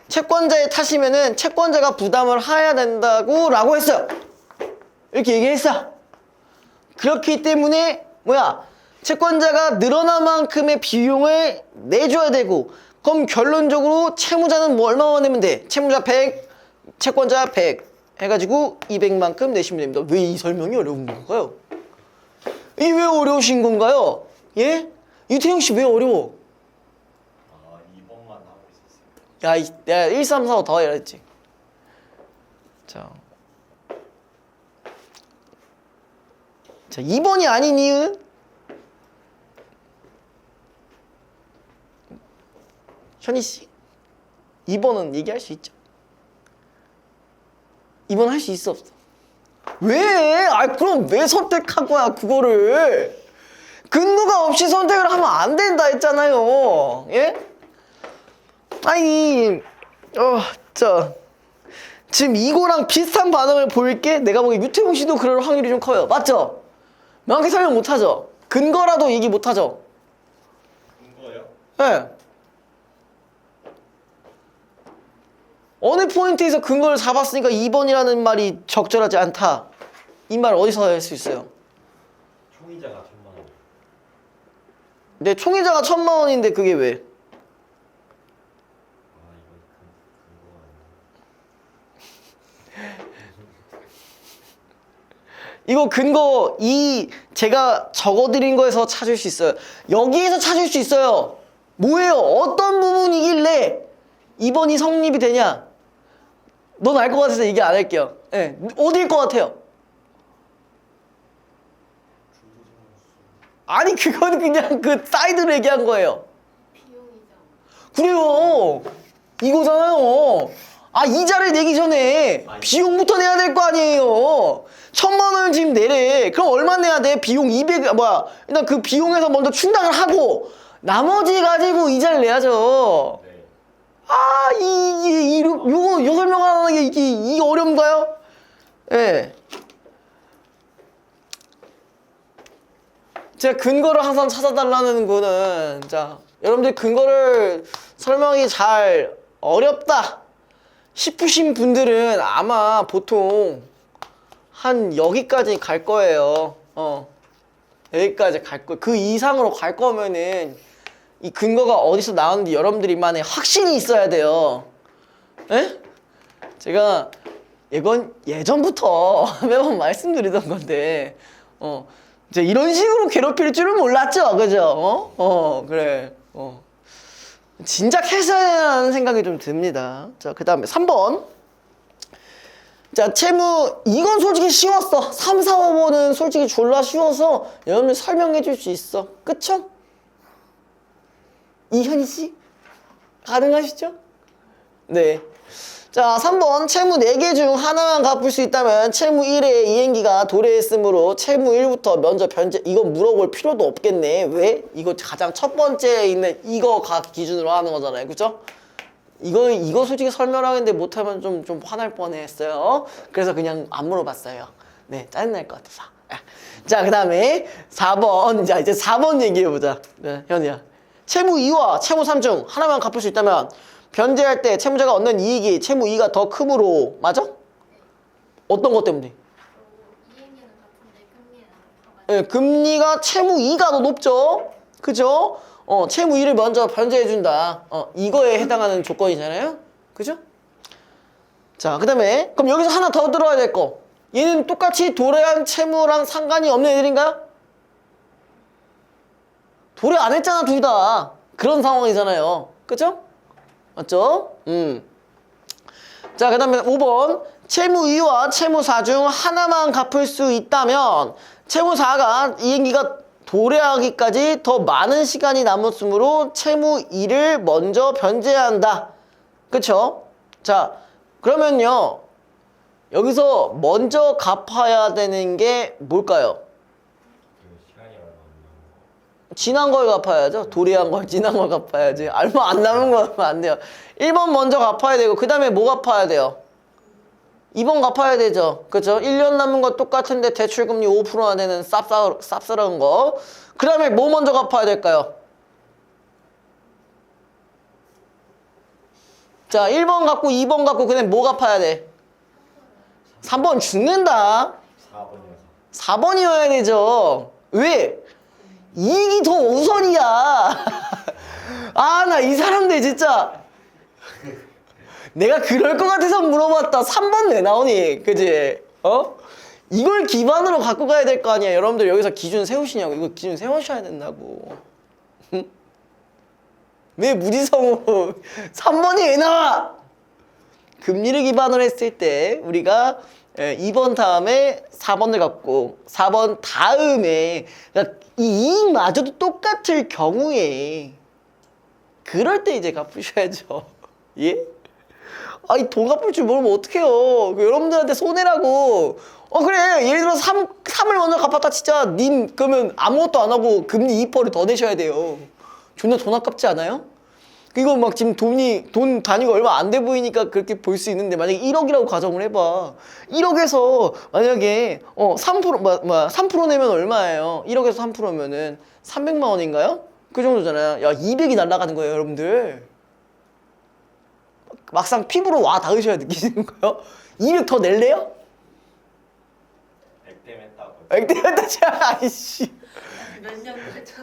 채권자의 탓이면은 채권자가 부담을 해야 된다고 라고 했어요. 이렇게 얘기했어. 그렇기 때문에 채권자가 늘어난 만큼의 비용을 내줘야 되고, 그럼 결론적으로 채무자는 얼마만 내면 돼? 채무자 100, 채권자 100 해가지고 200만큼 내시면 됩니다. 왜 이 설명이 어려운 건가요? 이게 왜 어려우신 건가요? 예? 유태형 씨 왜 어려워? 2번만 하고 있었어요. 내가 1, 3, 4, 5 더 해라 했지. 자, 2번이 아닌 이유는? 현희 씨, 2번은 얘기할 수 있죠? 2번 할 수 있어 없어? 왜? 그럼 왜 선택한 거야 그거를? 근거가 없이 선택을 하면 안 된다 했잖아요. 예? 아니, 지금 이거랑 비슷한 반응을 보일게. 내가 보기엔 유태웅 씨도 그럴 확률이 좀 커요. 맞죠? 명확히 설명 못 하죠? 근거라도 얘기 못 하죠? 근거요? 예. 어느 포인트에서 근거를 잡았으니까 2번이라는 말이 적절하지 않다. 이 말 어디서 할 수 있어요? 총이자가 1000만 원. 내 총이자가 1000만 원인데 그게 왜? 이건 이거 근거 제가 적어드린 거에서 찾을 수 있어요. 여기에서 찾을 수 있어요. 뭐예요? 어떤 부분이길래 2번이 성립이 되냐? 넌 알 것 같아서 얘기 안 할게요. 예, 어디일 것 같아요? 아니 그건 그냥 그 사이드로 얘기한 거예요. 비용이죠. 그래요. 이거잖아요. 이자를 내기 전에 비용부터 내야 될 거 아니에요. 1000만 원을 지금 내래. 그럼 얼마 내야 돼? 비용 200, 일단 그 비용에서 먼저 충당을 하고 나머지 가지고 이자를 내야죠. 네. 요거 설명하는 게 이게 어려운가요? 예. 제가 근거를 항상 찾아달라는 거는, 자, 여러분들 근거를 설명이 잘 어렵다 싶으신 분들은 아마 보통 한 여기까지 갈 거예요. 여기까지 갈 거예요. 그 이상으로 갈 거면은 이 근거가 어디서 나오는지 여러분들이만의 확신이 있어야 돼요. 에? 제가 이건 예전부터 매번 말씀드리던 건데, 이제 이런 식으로 괴롭힐 줄은 몰랐죠, 그죠? 그래. 진작 했어야 되는 생각이 좀 듭니다. 자, 그 다음에 3번. 자, 채무, 이건 솔직히 쉬웠어. 3, 4, 5번은 솔직히 졸라 쉬워서 여러분들 설명해 줄 수 있어. 그쵸? 이현희 씨? 가능하시죠? 네. 자, 3번 채무 4개 중 하나만 갚을 수 있다면 채무 1의 이행기가 도래했으므로 채무 1부터 먼저 변제. 이거 물어볼 필요도 없겠네. 왜? 이거 가장 첫 번째에 있는 이거 기준으로 하는 거잖아요. 그쵸? 이거 솔직히 설명하는데 못하면 좀 화날 뻔했어요. 그래서 그냥 안 물어봤어요. 네, 짜증날 것 같아서. 자, 그 다음에 4번. 자, 이제 4번 얘기해보자. 네, 현이야. 채무 2와 채무 3 중 하나만 갚을 수 있다면 변제할 때 채무자가 얻는 이익이 채무 2가 더 크므로, 맞아? 어떤 것 때문에? 이행기는 같은데 금리는 가만히. 네, 금리가 채무 2가 더 높죠? 그죠? 채무 2를 먼저 변제해준다. 이거에 해당하는 조건이잖아요? 그죠? 자, 그 다음에 그럼 여기서 하나 더 들어야 될 거. 얘는 똑같이 도래한 채무랑 상관이 없는 애들인가요? 도래 안 했잖아, 둘 다. 그런 상황이잖아요. 그죠? 맞죠? 자, 그 다음에 5번. 채무 2와 채무 4 중 하나만 갚을 수 있다면 채무 4가 이행기가 도래하기까지 더 많은 시간이 남았으므로 채무 2를 먼저 변제해야 한다. 그쵸? 자, 그러면요. 여기서 먼저 갚아야 되는 게 뭘까요? 그 시간이 얼마 안 남은 거. 지난 걸 갚아야죠. 도래한 걸, 지난 걸 갚아야지. 얼마 안 남은 거 하면 안 돼요. 1번 먼저 갚아야 되고 그 다음에 뭐 갚아야 돼요? 2번 갚아야 되죠. 그죠? 1년 남은 거 똑같은데 대출금리 5%나 되는 쌉싸른 거. 그 다음에 뭐 먼저 갚아야 될까요? 자, 1번 갚고 2번 갚고 그 다음에 뭐 갚아야 돼? 3번 죽는다. 4번이어서. 4번이어야 되죠. 왜? 이익이 더 우선이야. 아, 나 이 사람들 진짜. 내가 그럴 것 같아서 물어봤다. 3번 왜 나오니? 그지? 이걸 기반으로 갖고 가야 될 거 아니야. 여러분들 여기서 기준 세우시냐고. 이거 기준 세우셔야 된다고. 응? 왜 무지성으로 3번이 왜 나와? 금리를 기반으로 했을 때 우리가 2번 다음에 4번을 갖고 4번 다음에 그러니까 이 이익마저도 똑같을 경우에 그럴 때 이제 갚으셔야죠. 예? 아니 돈 갚을 줄 모르면 어떡해요. 여러분들한테 손해라고. 그래 예를 들어서 3을 먼저 갚았다 진짜 님 그러면 아무것도 안 하고 금리 2%를 더 내셔야 돼요. 존나 돈 아깝지 않아요? 이거 막 지금 돈 단위가 얼마 안 돼 보이니까 그렇게 볼 수 있는데 만약에 1억이라고 가정을 해봐. 1억에서 만약에 3% 내면 얼마예요? 1억에서 3%면은 300만 원인가요? 그 정도잖아요. 야 200이 날아가는 거예요 여러분들. 막상 피부로 와 닿으셔야 느끼시는 거예요? 200 더 낼래요? 액땜했다고. 액땜했다 진짜 아이씨. 몇년 그랬죠?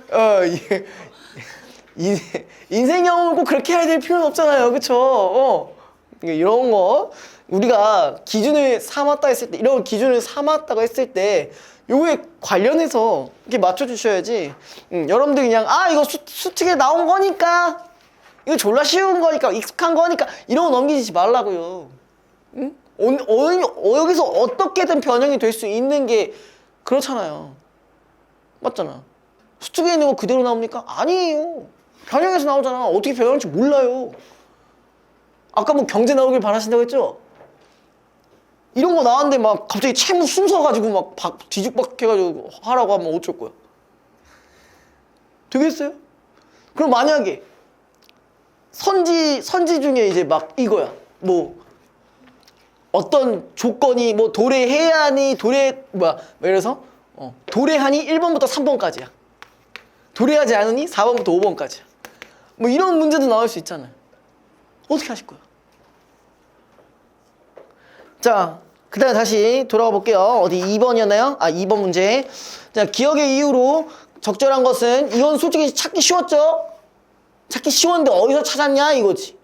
인생 경험을 꼭 그렇게 해야 될 필요는 없잖아요. 그쵸? 이런 거 우리가 기준을 삼았다 했을 때 이런 기준을 삼았다고 했을 때 요거에 관련해서 이렇게 맞춰주셔야지. 여러분들 그냥 이거 수특에 나온 거니까 이거 졸라 쉬운 거니까 익숙한 거니까 이런 거 넘기지 말라고요. 응? 여기서 어떻게든 변형이 될 수 있는 게 그렇잖아요. 맞잖아. 수특에 있는 거 그대로 나옵니까? 아니에요. 변형해서 나오잖아. 어떻게 변형할지 몰라요. 아까 뭐 경제 나오길 바라신다고 했죠? 이런 거 나왔는데 막 갑자기 채무 순서 가지고 막 뒤죽박해가지고 하라고 하면 어쩔 거야? 되겠어요? 그럼 만약에 선지 중에 이제 막 이거야. 뭐 어떤 조건이 뭐 도래해야하니 예를 들어서 도래하니 1번부터 3번까지야. 도래하지 않으니 4번부터 5번까지야. 뭐 이런 문제도 나올 수 있잖아요. 어떻게 하실 거예요? 자, 그 다음에 다시 돌아가 볼게요. 어디 2번이었나요? 2번 문제. 자, 기억의 이유로 적절한 것은 이건 솔직히 찾기 쉬웠죠? 찾기 쉬웠는데 어디서 찾았냐 이거지.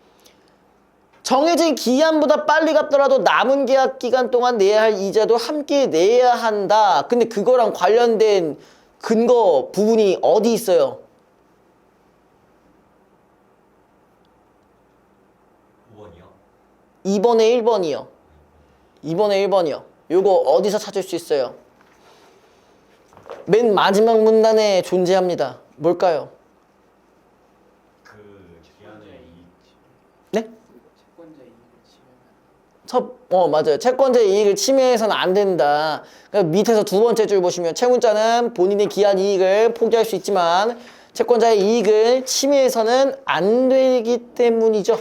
정해진 기한보다 빨리 갚더라도 남은 계약 기간 동안 내야 할 이자도 함께 내야 한다. 근데 그거랑 관련된 근거 부분이 어디 있어요? 5번이요? 2번에 1번이요. 2번에 1번이요. 요거 어디서 찾을 수 있어요? 맨 마지막 문단에 존재합니다. 뭘까요? 그 기간의 이익. 네? 채권자 이익을 지면 맞아요. 채권자의 이익을 침해해서는 안 된다. 그러니까 밑에서 두 번째 줄 보시면 채무자는 본인의 기한 이익을 포기할 수 있지만 채권자의 이익을 침해해서는 안 되기 때문이죠.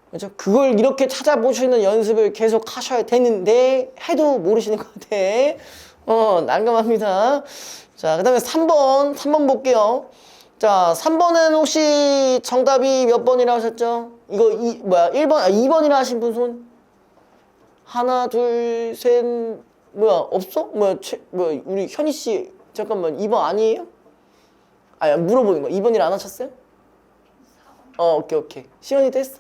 그렇죠? 그걸 이렇게 찾아보시는 연습을 계속 하셔야 되는데 해도 모르시는 것 같아. 난감합니다. 자, 그 다음에 3번 볼게요. 자, 3번은 혹시 정답이 몇 번이라 하셨죠? 이거 1번, 2번이라 하신 분 손? 하나, 둘, 셋, 없어? 우리 현희 씨, 잠깐만, 2번 아니에요? 물어보는 거야. 2번이라 안 하셨어요? 오케이. 시연이도 했어.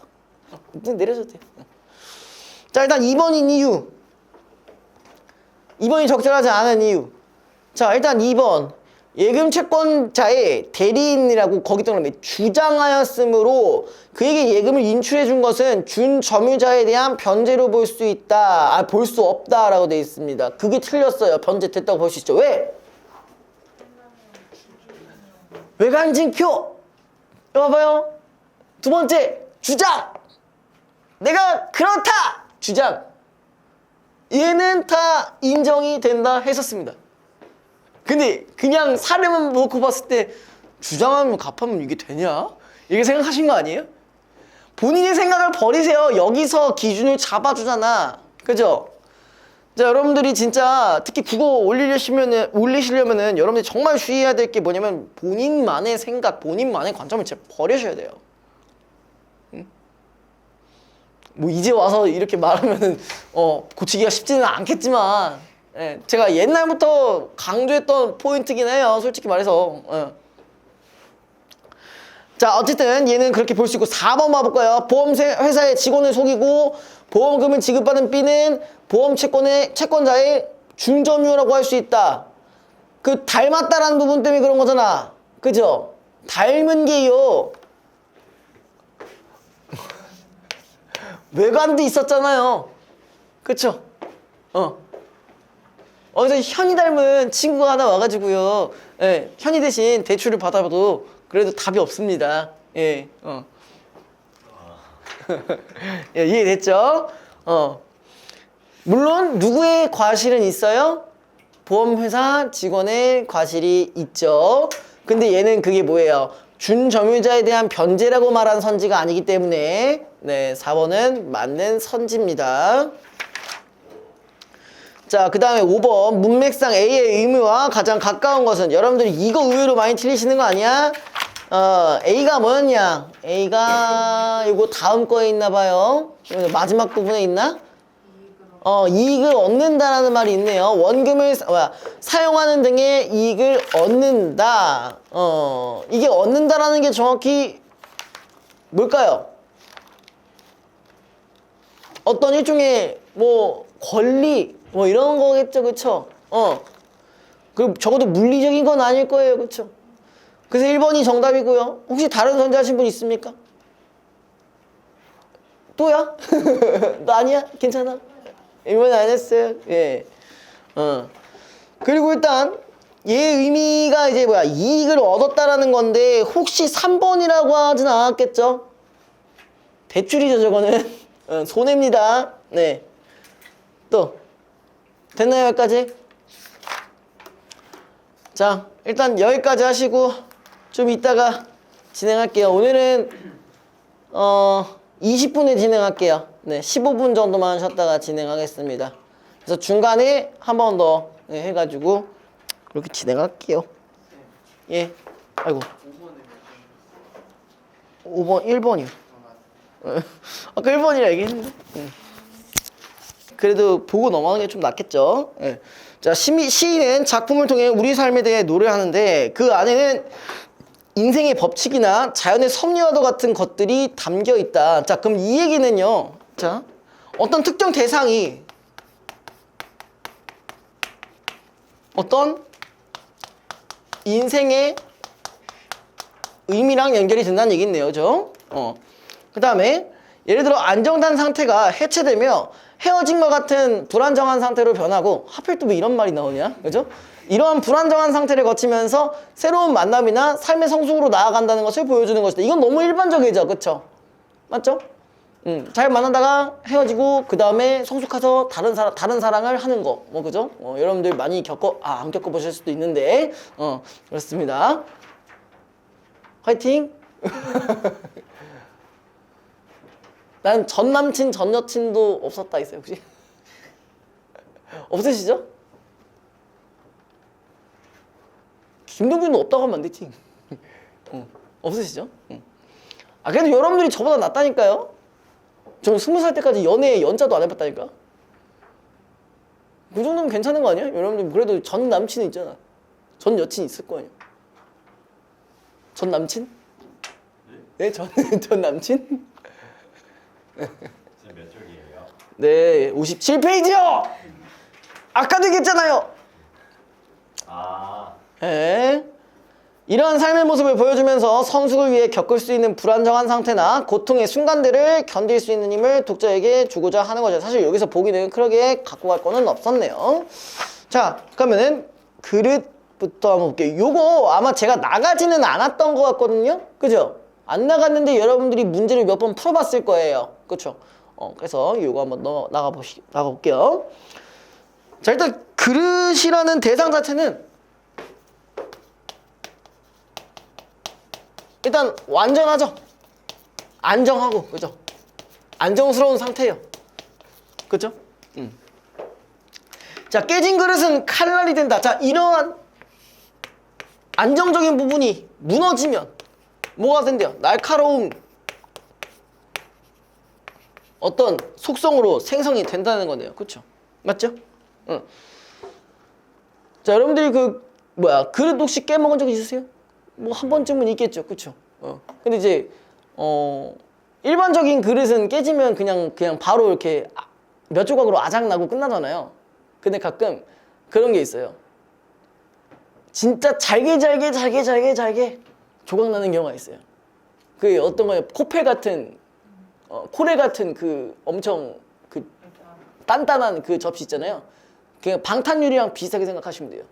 눈 내려줘도 돼. 자, 일단 2번인 이유. 2번이 적절하지 않은 이유. 자, 일단 2번. 예금 채권자의 대리인이라고 거기 떠나면 주장하였으므로 그에게 예금을 인출해 준 것은 준 점유자에 대한 변제로 볼 수 있다. 볼 수 없다라고 되어 있습니다. 그게 틀렸어요. 변제됐다고 볼 수 있죠. 왜? 외관증표. 이거 봐요. 두 번째, 주장. 내가 그렇다. 주장. 얘는 다 인정이 된다 했었습니다. 근데 그냥 사례만 놓고 봤을 때 주장하면 갚으면 이게 되냐? 이렇게 생각하신 거 아니에요? 본인의 생각을 버리세요. 여기서 기준을 잡아주잖아. 그죠? 자, 여러분들이 진짜 특히 국어 올리시려면은 여러분들이 정말 주의해야 될 게 뭐냐면 본인만의 생각, 본인만의 관점을 진짜 버리셔야 돼요. 뭐 이제 와서 이렇게 말하면은 고치기가 쉽지는 않겠지만 제가 옛날부터 강조했던 포인트긴 해요. 솔직히 말해서. 자, 어쨌든 얘는 그렇게 볼 수 있고 4번 봐볼까요? 보험회사의 직원을 속이고 보험금을 지급받은 B는 보험 채권자의 중점유라고 할 수 있다. 그 닮았다라는 부분 때문에 그런 거잖아. 그죠? 닮은 게요. 외관도 있었잖아요. 그쵸? 어디서 현이 닮은 친구가 하나 와가지고요. 현이 대신 대출을 받아봐도 그래도 답이 없습니다. 예, 이해됐죠? 물론 누구의 과실은 있어요? 보험회사 직원의 과실이 있죠. 근데 얘는 그게 뭐예요? 준점유자에 대한 변제라고 말한 선지가 아니기 때문에 4번은 맞는 선지입니다. 자, 그 다음에 5번 문맥상 A의 의미와 가장 가까운 것은 여러분들이 이거 의외로 많이 틀리시는 거 아니야? A가 뭐였냐? A가 이거 다음 거에 있나 봐요. 마지막 부분에 있나? 이익을 얻는다라는 말이 있네요. 원금을 사용하는 등의 이익을 얻는다. 이게 얻는다라는 게 정확히 뭘까요? 어떤 일종의 권리 이런 거겠죠, 그쵸? 그리고 적어도 물리적인 건 아닐 거예요, 그쵸? 그래서 1번이 정답이고요. 혹시 다른 선택하신 분 있습니까? 또야? 너 아니야? 괜찮아? 1번은 안 했어요. 예. 그리고 일단 얘의 의미가 이제 이익을 얻었다라는 건데 혹시 3번이라고 하진 않았겠죠? 대출이죠, 저거는. 손해입니다. 네. 또 됐나요, 여기까지? 자, 일단 여기까지 하시고 좀 이따가 진행할게요. 오늘은 20분에 진행할게요. 네, 15분 정도만 쉬었다가 진행하겠습니다. 그래서 중간에 한 번 더 해가지고 그렇게 진행할게요. 예. 아이고. 5번 1번이요. 아까 1번이라 얘기했는데. 그래도 보고 넘어가는 게 좀 낫겠죠. 예. 자, 시인은 작품을 통해 우리 삶에 대해 노래하는데 그 안에는 인생의 법칙이나 자연의 섭리와도 같은 것들이 담겨 있다. 자, 그럼 이 얘기는요. 자, 어떤 특정 대상이 어떤 인생의 의미랑 연결이 된다는 얘기네요. 그죠? 그 다음에 예를 들어 안정된 상태가 해체되며 헤어짐과 같은 불안정한 상태로 변하고 하필 또 왜 이런 말이 나오냐? 그죠? 이러한 불안정한 상태를 거치면서 새로운 만남이나 삶의 성숙으로 나아간다는 것을 보여주는 것이다. 이건 너무 일반적이죠. 그쵸? 맞죠? 잘 만나다가 헤어지고 그 다음에 성숙해서 다른 사랑을 하는 거, 뭐 그죠? 여러분들 많이 안 겪어보실 수도 있는데, 그렇습니다. 화이팅! 난 전 남친, 전 여친도 없었다 있어요, 혹시? 없으시죠? 김동균은 없다고 하면 안 되지. 없으시죠? 그래도 여러분들이 저보다 낫다니까요? 저는 20살 때까지 연애 연자도 안 해봤다니까? 그 정도면 괜찮은 거 아니야? 여러분들 그래도 전 남친은 있잖아. 전 여친 있을 거 아니야? 전 남친? 네, 전 남친? 지금 몇 쪽이에요? 네, 57페이지요! 아까도 얘기했잖아요! 아, 네. 이러한 삶의 모습을 보여주면서 성숙을 위해 겪을 수 있는 불안정한 상태나 고통의 순간들을 견딜 수 있는 힘을 독자에게 주고자 하는 거죠. 사실 여기서 보기는 그러게 갖고 갈 거는 없었네요. 자, 그러면은 그릇부터 한번 볼게요. 요거 아마 제가 나가지는 않았던 것 같거든요. 그죠? 안 나갔는데 여러분들이 문제를 몇 번 풀어봤을 거예요. 그쵸? 그래서 요거 한번 나가볼게요. 자, 일단 그릇이라는 대상 자체는 일단 완전하죠. 안정하고, 그죠? 안정스러운 상태예요. 그죠? 자, 깨진 그릇은 칼날이 된다. 자, 이러한 안정적인 부분이 무너지면 뭐가 된대요? 날카로운 어떤 속성으로 생성이 된다는 거네요. 그쵸? 맞죠? 자, 여러분들이 그릇 혹시 깨먹은 적 있으세요? 뭐 한 번쯤은 있겠죠. 그쵸? 근데 이제 일반적인 그릇은 깨지면 그냥 바로 이렇게 몇 조각으로 아작나고 끝나잖아요. 근데 가끔 그런 게 있어요. 진짜 잘게 조각 나는 경우가 있어요. 그 어떤 거예요? 코펠 같은 코레 같은 그 엄청 그 단단한 그 접시 있잖아요. 그냥 방탄유리랑 비슷하게 생각하시면 돼요.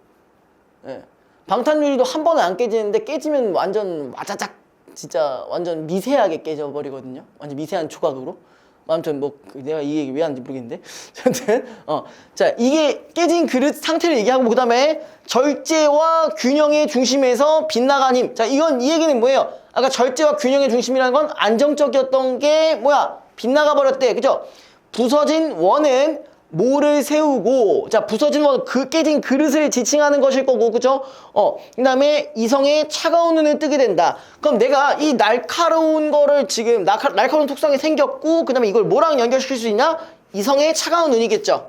예. 방탄유리도 한 번에 안 깨지는데 깨지면 완전 와자작 진짜 완전 미세하게 깨져버리거든요. 완전 미세한 조각으로. 아무튼 뭐 내가 이 얘기 왜 하는지 모르겠는데 아무튼 자, 이게 깨진 그릇 상태를 얘기하고 그 다음에 절제와 균형의 중심에서 빗나간 힘. 자, 이건 이 얘기는 뭐예요? 아까 절제와 균형의 중심이라는 건 안정적이었던 게 뭐야? 빗나가 버렸대. 그죠? 부서진 원은 모를 세우고, 자, 부서진 원, 깨진 그릇을 지칭하는 것일 거고, 그죠? 그 다음에 이성의 차가운 눈을 뜨게 된다. 그럼 내가 이 날카로운 거를 지금, 날카로운 톡성이 생겼고, 그 다음에 이걸 뭐랑 연결시킬 수 있냐? 이성의 차가운 눈이겠죠?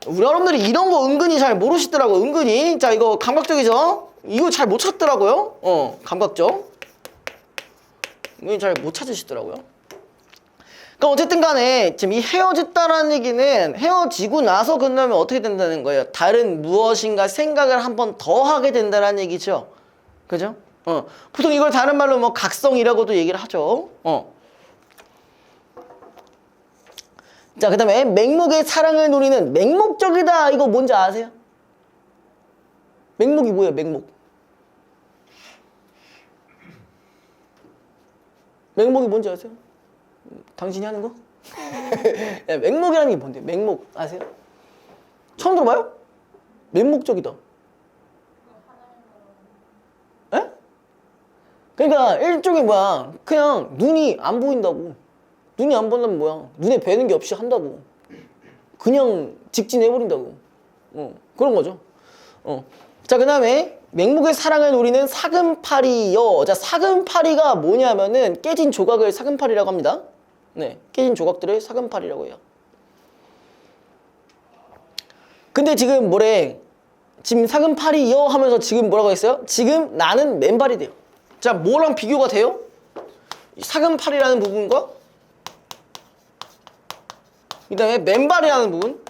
우리 여러분들이 이런 거 은근히 잘 모르시더라고요. 은근히. 자, 이거 감각적이죠? 이거 잘 못 찾더라고요. 감각적. 은근히 잘 못 찾으시더라고요. 그러니까 어쨌든 간에 지금 이 헤어졌다라는 얘기는 헤어지고 나서 끝나면 어떻게 된다는 거예요? 다른 무엇인가 생각을 한 번 더 하게 된다는 얘기죠. 그죠? 보통 이걸 다른 말로 뭐 각성이라고도 얘기를 하죠. 자, 그 다음에 맹목의 사랑을 노리는 맹목적이다. 이거 뭔지 아세요? 맹목이 뭐예요? 맹목. 맹목이 뭔지 아세요? 당신이 하는 거? 야, 맹목이라는 게 뭔데? 맹목 아세요? 처음 들어봐요? 맹목적이다. 에? 그러니까 일종의 뭐야? 그냥 눈이 안 보인다고. 눈이 안 보인다면 뭐야? 눈에 뵈는 게 없이 한다고. 그냥 직진해버린다고. 그런 거죠. 자, 그 다음에 맹목의 사랑을 노리는 사금파리요. 자, 사금파리가 뭐냐면은 깨진 조각을 사금파리라고 합니다. 네, 깨진 조각들을 사금파리라고 해요. 근데 지금 뭐래? 지금 사금파리요 하면서 지금 뭐라고 했어요? 지금 나는 맨발이 돼요. 자, 뭐랑 비교가 돼요? 사금팔이라는 부분과 그 다음에 맨발이라는 부분,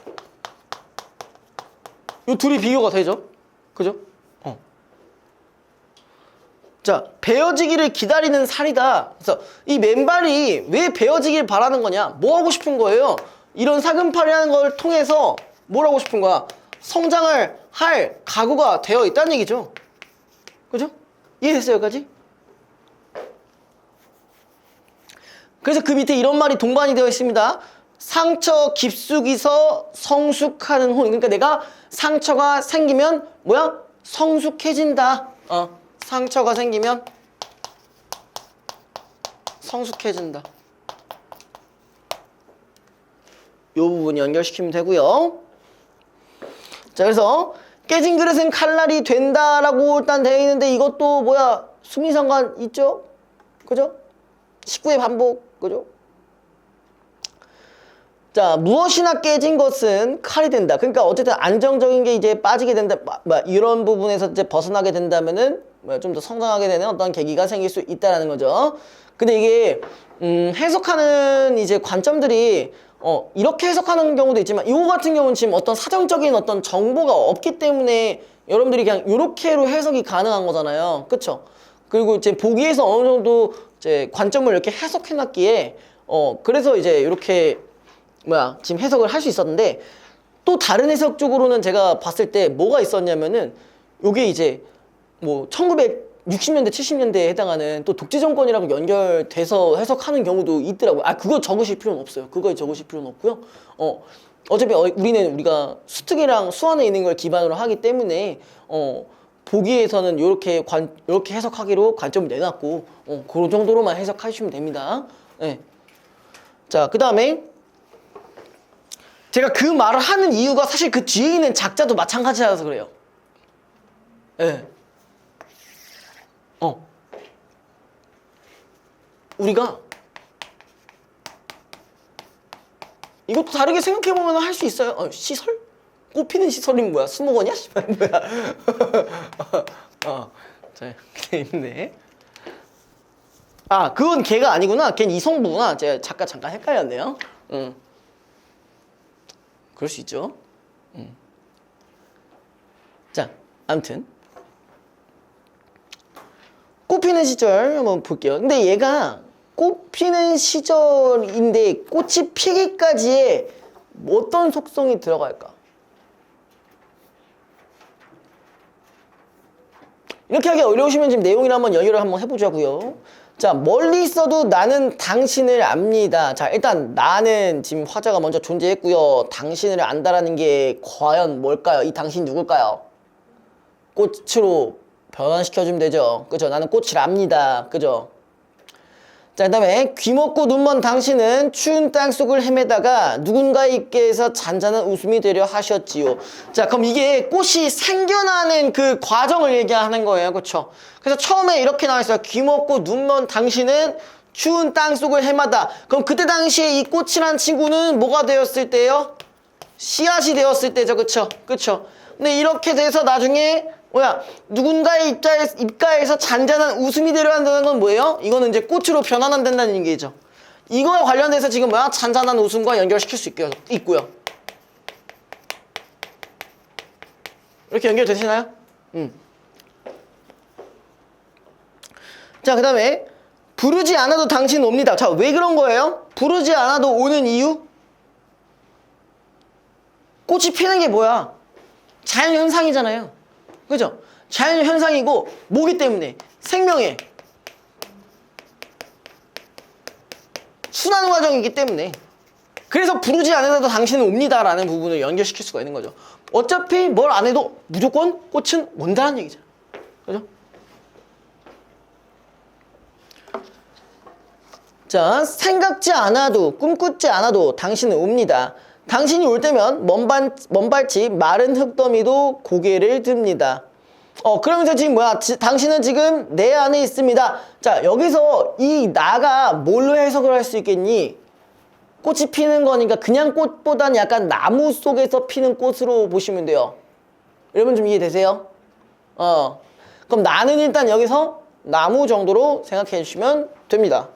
이 둘이 비교가 되죠? 그죠? 자, 베어지기를 기다리는 살이다. 그래서 이 맨발이 왜 베어지길 바라는 거냐? 뭐 하고 싶은 거예요? 이런 사금팔이라는 걸 통해서 뭘 하고 싶은 거야? 성장을 할 각오가 되어 있다는 얘기죠. 그죠? 이해됐어요, 여기까지? 그래서 그 밑에 이런 말이 동반이 되어 있습니다. 상처 깊숙이서 성숙하는 혼. 그러니까 내가 상처가 생기면 뭐야? 성숙해진다. 상처가 생기면 성숙해진다. 이 부분 연결시키면 되고요. 자, 그래서 깨진 그릇은 칼날이 된다라고 일단 되어 있는데 이것도 뭐야? 수미상관 있죠? 그죠? 19의 반복, 그죠? 자, 무엇이나 깨진 것은 칼이 된다. 그러니까 어쨌든 안정적인 게 이제 빠지게 된다. 이런 부분에서 이제 벗어나게 된다면은 좀 더 성장하게 되는 어떤 계기가 생길 수 있다라는 거죠. 근데 이게 해석하는 이제 관점들이 이렇게 해석하는 경우도 있지만 이거 같은 경우는 지금 어떤 사정적인 어떤 정보가 없기 때문에 여러분들이 그냥 이렇게로 해석이 가능한 거잖아요. 그쵸? 그리고 이제 보기에서 어느 정도 이제 관점을 이렇게 해석해 놨기에 그래서 이제 이렇게 지금 해석을 할 수 있었는데 또 다른 해석 쪽으로는 제가 봤을 때 뭐가 있었냐면은 요게 이제 뭐 1960년대 70년대에 해당하는 또 독재 정권이라고 연결돼서 해석하는 경우도 있더라고요. 그거 적으실 필요는 없어요. 그거에 적으실 필요는 없고요. 어차피 우리가 수특이랑 수완에 있는 걸 기반으로 하기 때문에 보기에서는 요렇게 해석하기로 관점을 내놨고 그 정도로만 해석하시면 됩니다. 네. 자, 그 다음에 제가 그 말을 하는 이유가 사실 그 뒤에 있는 작자도 마찬가지라서 그래요. 예. 우리가 이것도 다르게 생각해보면 할 수 있어요. 시설? 꽃피는 시설이 뭐야? 수목원이야? 뭐야? 자, 있네. 그건 걔가 아니구나. 걔는 이성부구나. 제가 잠깐 헷갈렸네요. 그럴 수 있죠. 자, 아무튼 꽃피는 시절 한번 볼게요. 근데 얘가 꽃피는 시절인데 꽃이 피기까지의 어떤 속성이 들어갈까? 이렇게 하기 어려우시면 지금 내용이랑 한번 연결을 한번 해보자고요. 자, 멀리 있어도 나는 당신을 압니다. 자, 일단 나는 지금 화자가 먼저 존재했고요. 당신을 안다라는 게 과연 뭘까요? 이 당신 누굴까요? 꽃으로 변환시켜주면 되죠. 그죠? 나는 꽃을 압니다. 그죠? 자, 그 다음에 귀먹고 눈먼 당신은 추운 땅속을 헤매다가 누군가의 입계에서 잔잔한 웃음이 되려 하셨지요. 자, 그럼 이게 꽃이 생겨나는 그 과정을 얘기하는 거예요. 그쵸? 그래서 처음에 이렇게 나와있어요. 귀먹고 눈먼 당신은 추운 땅속을 헤매다. 그럼 그때 당시에 이 꽃이란 친구는 뭐가 되었을 때요? 씨앗이 되었을 때죠. 그쵸? 그쵸? 근데 이렇게 돼서 나중에 누군가의 입가에서 잔잔한 웃음이 되려 한다는 건 뭐예요? 이거는 이제 꽃으로 변환한다는 얘기죠. 이거에 관련돼서 지금 잔잔한 웃음과 연결시킬 수 있고요. 이렇게 연결되시나요? 자, 그 다음에 부르지 않아도 당신 옵니다. 자, 왜 그런 거예요? 부르지 않아도 오는 이유? 꽃이 피는 게 뭐야? 자연현상이잖아요. 그죠? 자연현상이고 뭐기 때문에? 생명의 순환 과정이기 때문에 그래서 부르지 않아도 당신은 옵니다 라는 부분을 연결시킬 수가 있는 거죠. 어차피 뭘 안 해도 무조건 꽃은 온다는 얘기잖아. 그죠? 자, 생각지 않아도 꿈꾸지 않아도 당신은 옵니다. 당신이 올 때면 먼발치 마른 흙더미도 고개를 듭니다. 그러면서 지금 당신은 지금 내 안에 있습니다. 자, 여기서 이 나가 뭘로 해석을 할 수 있겠니? 꽃이 피는 거니까 그냥 꽃보다는 약간 나무 속에서 피는 꽃으로 보시면 돼요. 여러분 좀 이해되세요? 그럼 나는 일단 여기서 나무 정도로 생각해 주시면 됩니다.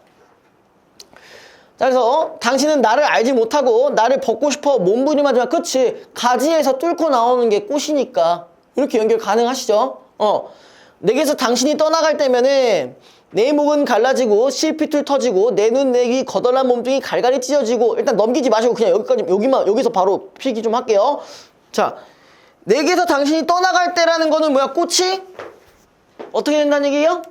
자, 그래서 당신은 나를 알지 못하고 나를 벗고 싶어 몸부림하지만 그치, 가지에서 뚫고 나오는 게 꽃이니까 이렇게 연결 가능하시죠? 내게서 당신이 떠나갈 때면은 내 목은 갈라지고 실핏줄 터지고 내 눈 내 귀 거덜난 몸뚱이 갈갈이 찢어지고 일단 넘기지 마시고 그냥 여기서 바로 필기 좀 할게요. 자, 내게서 당신이 떠나갈 때라는 거는 뭐야? 꽃이 어떻게 된다는 얘기예요?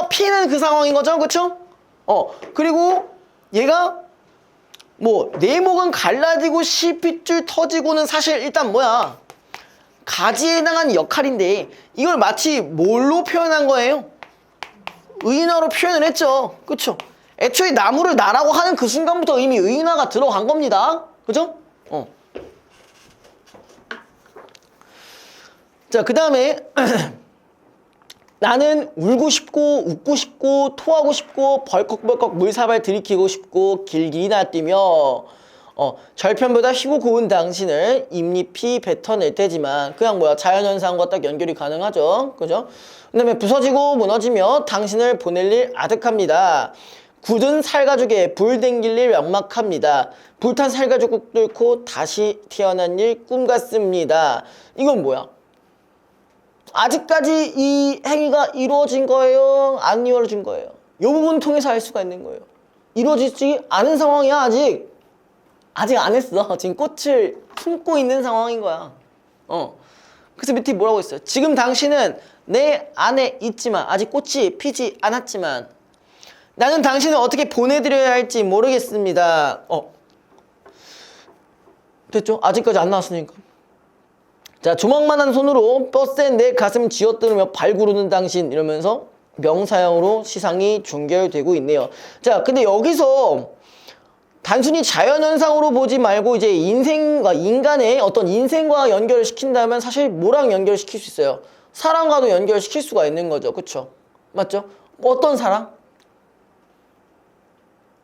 피는 그 상황인 거죠? 그쵸? 그리고 얘가 뭐 내목은 갈라지고 실핏줄 터지고는 사실 일단 뭐야 가지에 해당하는 역할인데 이걸 마치 뭘로 표현한 거예요? 의인화로 표현을 했죠. 그쵸? 애초에 나무를 나라고 하는 그 순간부터 이미 의인화가 들어간 겁니다. 그죠? 자, 그 다음에 나는 울고 싶고 웃고 싶고 토하고 싶고 벌컥벌컥 물사발 들이키고 싶고 길길이 날뛰며 절편보다 희고 고운 당신을 잎잎이 뱉어낼 테지만 그냥 뭐야 자연현상과 딱 연결이 가능하죠. 그죠? 그 다음에 부서지고 무너지며 당신을 보낼 일 아득합니다. 굳은 살가죽에 불 댕길 일 막막합니다. 불탄 살가죽 뚫고 다시 태어난 일 꿈 같습니다. 이건 뭐야? 아직까지 이 행위가 이루어진 거예요? 안 이루어진 거예요? 이 부분 통해서 알 수가 있는 거예요. 이루어지지 않은 상황이야 아직. 아직 안 했어. 지금 꽃을 품고 있는 상황인 거야. 그래서 밑에 뭐라고 했어요? 지금 당신은 내 안에 있지만 아직 꽃이 피지 않았지만 나는 당신을 어떻게 보내드려야 할지 모르겠습니다. 됐죠? 아직까지 안 나왔으니까. 자, 조망만한 손으로 버스에 내 가슴 쥐어뜯으며 발구르는 당신 이러면서 명사형으로 시상이 종결되고 있네요. 자, 근데 여기서 단순히 자연현상으로 보지 말고 이제 인생과 인간의 어떤 인생과 연결을 시킨다면 사실 뭐랑 연결시킬 수 있어요? 사랑과도 연결시킬 수가 있는 거죠. 그쵸? 맞죠? 어떤 사랑?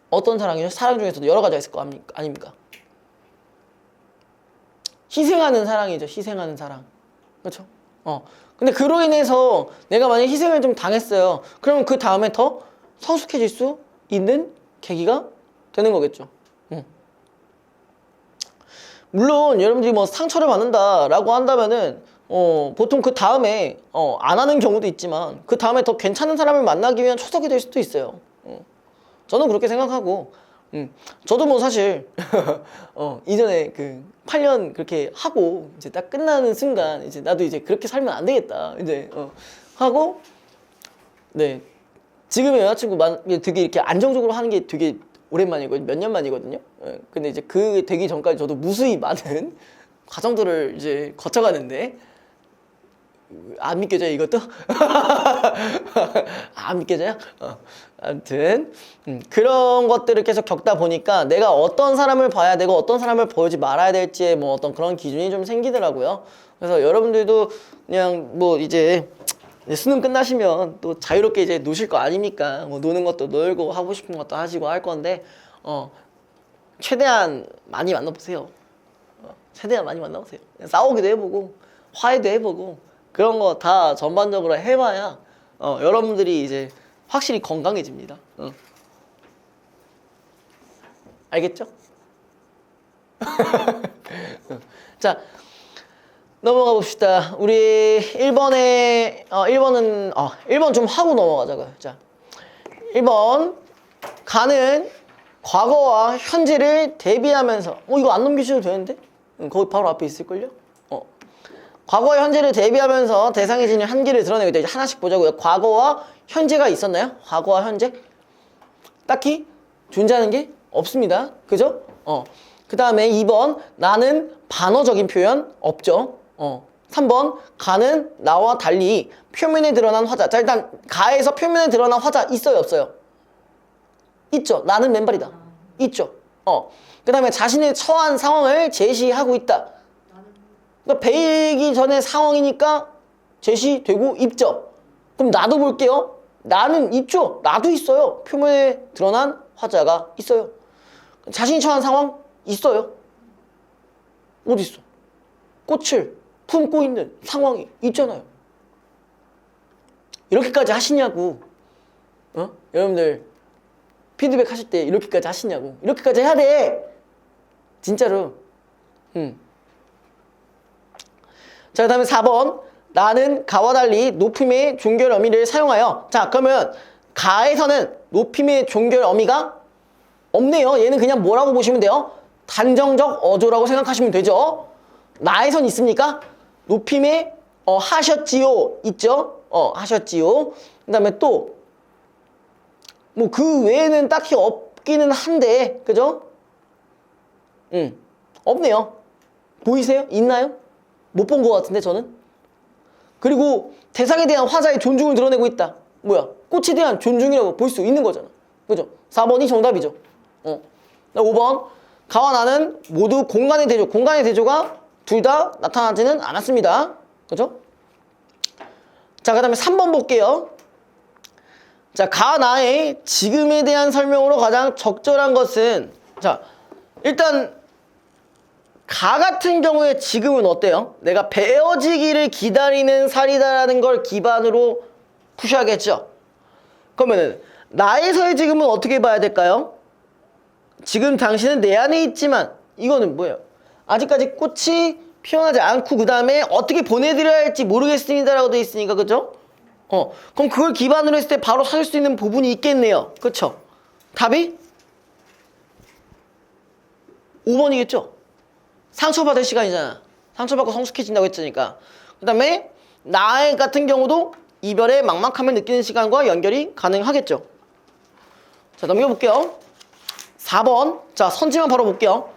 어떤 사랑이죠? 사랑 중에서도 여러 가지가 있을 거 아닙니까? 희생하는 사랑이죠. 희생하는 사랑. 그렇죠? 근데 그로 인해서 내가 만약에 희생을 좀 당했어요. 그러면 그 다음에 더 성숙해질 수 있는 계기가 되는 거겠죠. 물론 여러분들이 뭐 상처를 받는다라고 한다면은 보통 그 다음에 안 하는 경우도 있지만 그 다음에 더 괜찮은 사람을 만나기 위한 초석이 될 수도 있어요. 저는 그렇게 생각하고 저도 뭐 사실 이전에 그 8년 그렇게 하고 이제 딱 끝나는 순간 이제 나도 이제 그렇게 살면 안 되겠다 이제 하고 네 지금의 여자친구 되게 이렇게 안정적으로 하는 게 되게 오랜만이거든요. 몇 년 만이거든요. 근데 이제 그 되기 전까지 저도 무수히 많은 과정들을 이제 거쳐가는데 안 믿겨져요 이것도? 안 믿겨져요? 아무튼 그런 것들을 계속 겪다 보니까 내가 어떤 사람을 봐야 되고 어떤 사람을 보지 말아야 될지에 뭐 어떤 그런 기준이 좀 생기더라고요. 그래서 여러분들도 그냥 뭐 이제 수능 끝나시면 또 자유롭게 이제 노실 거 아닙니까? 뭐 노는 것도 놀고 하고 싶은 것도 하시고 할 건데 최대한 많이 만나보세요. 최대한 많이 만나보세요. 싸우기도 해보고 화해도 해보고 그런 거 다 전반적으로 해봐야 여러분들이 이제 확실히 건강해집니다. 알겠죠? 자, 넘어가 봅시다. 우리 1번에 1번 좀 하고 넘어가자고요. 자, 1번 가는 과거와 현재를 대비하면서 이거 안 넘기셔도 되는데? 거기 바로 앞에 있을걸요? 과거와 현재를 대비하면서 대상이 지닌 한계를 드러내고 이제 하나씩 보자고요. 과거와 현재가 있었나요? 과거와 현재? 딱히 존재하는 게 없습니다. 그죠? 그 다음에 2번 나는 반어적인 표현 없죠. 3번 가는 나와 달리 표면에 드러난 화자. 자, 일단 가에서 표면에 드러난 화자 있어요 없어요? 있죠. 나는 맨발이다. 있죠. 그 다음에 자신의 처한 상황을 제시하고 있다. 그러니까 배이기 전의 상황이니까 제시되고 있죠. 그럼 나도 볼게요. 나는 있죠. 나도 있어요. 표면에 드러난 화자가 있어요. 자신이 처한 상황 있어요. 어디 있어? 꽃을 품고 있는 상황이 있잖아요. 이렇게까지 하시냐고. 여러분들 피드백 하실 때 이렇게까지 하시냐고. 이렇게까지 해야 돼. 진짜로. 자, 그 다음에 4번 나는 가와 달리 높임의 종결 어미를 사용하여. 자, 그러면 가에서는 높임의 종결 어미가 없네요. 얘는 그냥 뭐라고 보시면 돼요? 단정적 어조라고 생각하시면 되죠. 나에선 있습니까? 높임의 하셨지요 있죠? 하셨지요. 그 다음에 또 뭐 그 외에는 딱히 없기는 한데, 그죠? 없네요. 보이세요? 있나요? 못 본 것 같은데 저는. 그리고 대상에 대한 화자의 존중을 드러내고 있다. 뭐야? 꽃에 대한 존중이라고 볼 수 있는 거잖아. 그죠? 4번이 정답이죠. 5번 가와 나는 모두 공간의 대조. 공간의 대조가 둘 다 나타나지는 않았습니다. 그죠? 자, 그 다음에 3번 볼게요. 자, 가, 나의 지금에 대한 설명으로 가장 적절한 것은, 자, 일단 가 같은 경우에 지금은 어때요? 내가 베어지기를 기다리는 살이다라는 걸 기반으로 푸셔야겠죠? 그러면은 나에서의 지금은 어떻게 봐야 될까요? 지금 당신은 내 안에 있지만, 이거는 뭐예요? 아직까지 꽃이 피어나지 않고 그 다음에 어떻게 보내드려야 할지 모르겠습니다 라고 되어 있으니까, 그죠? 그럼 그걸 기반으로 했을 때 바로 찾을 수 있는 부분이 있겠네요. 그쵸? 답이 5번이겠죠? 상처받을 시간이잖아. 상처받고 성숙해진다고 했으니까. 그 다음에 나 같은 경우도 이별의 막막함을 느끼는 시간과 연결이 가능하겠죠. 자, 넘겨볼게요. 4번. 자, 선지만 바로 볼게요.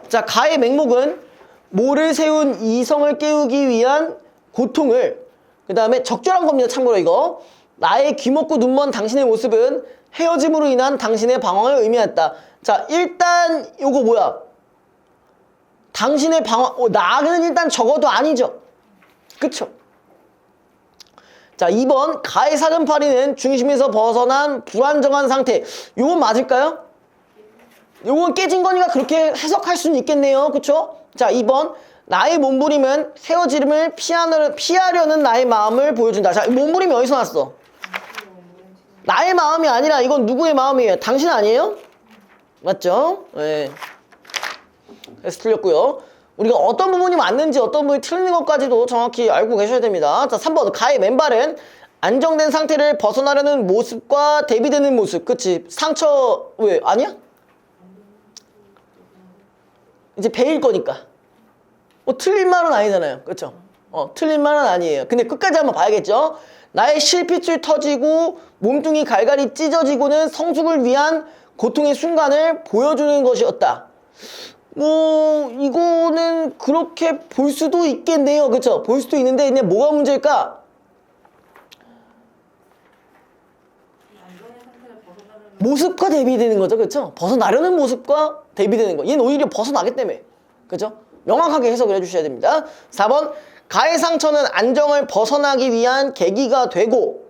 자, 가의 맹목은 모를 세운 이성을 깨우기 위한 고통을, 그 다음에 적절한 겁니다. 참고로 이거. 나의 귀먹고 눈먼 당신의 모습은 헤어짐으로 인한 당신의 방황을 의미했다. 자, 일단 요거 뭐야? 당신의 방황, 나는 일단 적어도 아니죠. 그쵸? 자, 2번 가의 사근파리는 중심에서 벗어난 불안정한 상태. 요건 맞을까요? 요건 깨진 거니까 그렇게 해석할 수는 있겠네요. 그쵸? 자, 2번 나의 몸부림은 헤어짐을 피하려는 나의 마음을 보여준다. 자, 몸부림이 어디서 났어? 나의 마음이 아니라 이건 누구의 마음이에요? 당신 아니에요? 맞죠? 네. 그래서 틀렸고요. 우리가 어떤 부분이 맞는지 어떤 부분이 틀린 것까지도 정확히 알고 계셔야 됩니다. 자, 3번 가의 맨발은 안정된 상태를 벗어나려는 모습과 대비되는 모습. 그치? 상처 왜? 아니야? 이제 배일 거니까. 틀린 말은 아니잖아요. 그쵸? 틀린 말은 아니에요. 근데 끝까지 한번 봐야겠죠? 나의 실핏줄 터지고 몸뚱이 갈갈이 찢어지고는 성숙을 위한 고통의 순간을 보여주는 것이었다. 뭐 이거는 그렇게 볼 수도 있겠네요. 그쵸? 볼 수도 있는데 근데 뭐가 문제일까? 모습과 대비되는 거죠. 그쵸? 벗어나려는 모습과 대비되는 거. 얘는 오히려 벗어나기 때문에. 그죠? 명확하게 해석을 해주셔야 됩니다. 4번 가의 상처는 안정을 벗어나기 위한 계기가 되고,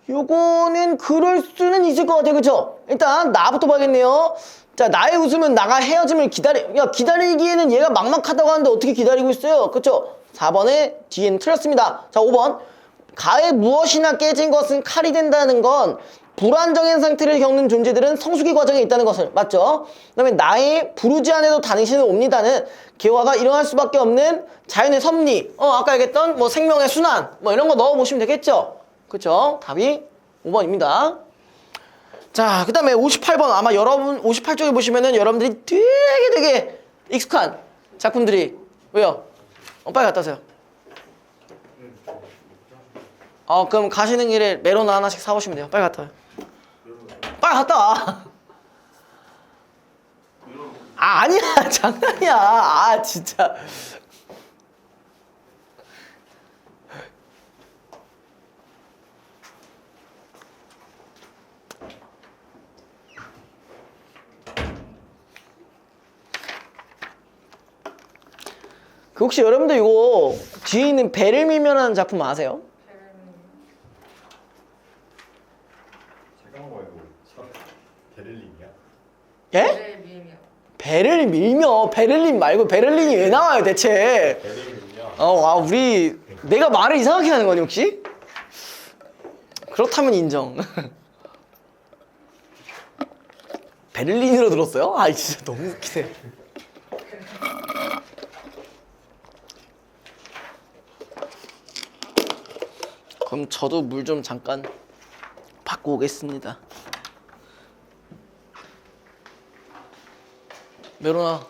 요거는 그럴 수는 있을 것 같아요. 그쵸? 일단 나부터 봐야겠네요. 자, 나의 웃음은 나가 헤어짐을 기다리기에는 얘가 막막하다고 하는데 어떻게 기다리고 있어요? 그쵸? 4번에 뒤에는 틀렸습니다. 자, 5번 가의 무엇이나 깨진 것은 칼이 된다는 건 불안정한 상태를 겪는 존재들은 성숙의 과정에 있다는 것을. 맞죠? 그 다음에 나의 부르지 않아도 당신은 옵니다는 개화가 일어날 수밖에 없는 자연의 섭리, 아까 얘기했던 뭐 생명의 순환, 뭐 이런 거 넣어보시면 되겠죠? 그쵸? 답이 5번입니다. 자, 그 다음에 58번. 아마 여러분 58쪽에 보시면은 여러분들이 되게 익숙한 작품들이. 왜요? 빨리 갖다 오세요. 그럼 가시는 길에 메로나 하나씩 사오시면 돼요. 빨리 갔다 와요. 빨리 갔다 와. 아니야. 장난이야. 진짜. 그 혹시 여러분들 이거 뒤에 있는 배를 밀면하는 작품 아세요? 잠깐 말고 베를린이야? 예? 네, 미미요. 배를 밀며 베를린 말고 베를린이 왜 나와요 대체? 베를린이요? 우리 내가 말을 이상하게 하는 거니 혹시? 그렇다면 인정. 베를린으로 들었어요? 진짜 너무 웃기네. 그럼 저도 물 좀 잠깐 받고 오겠습니다. 메로나.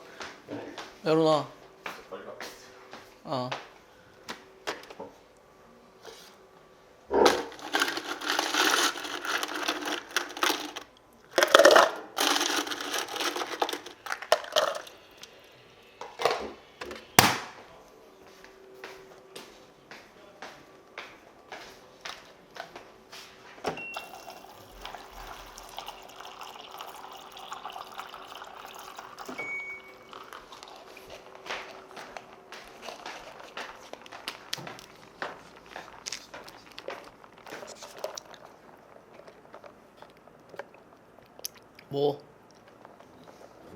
뭐?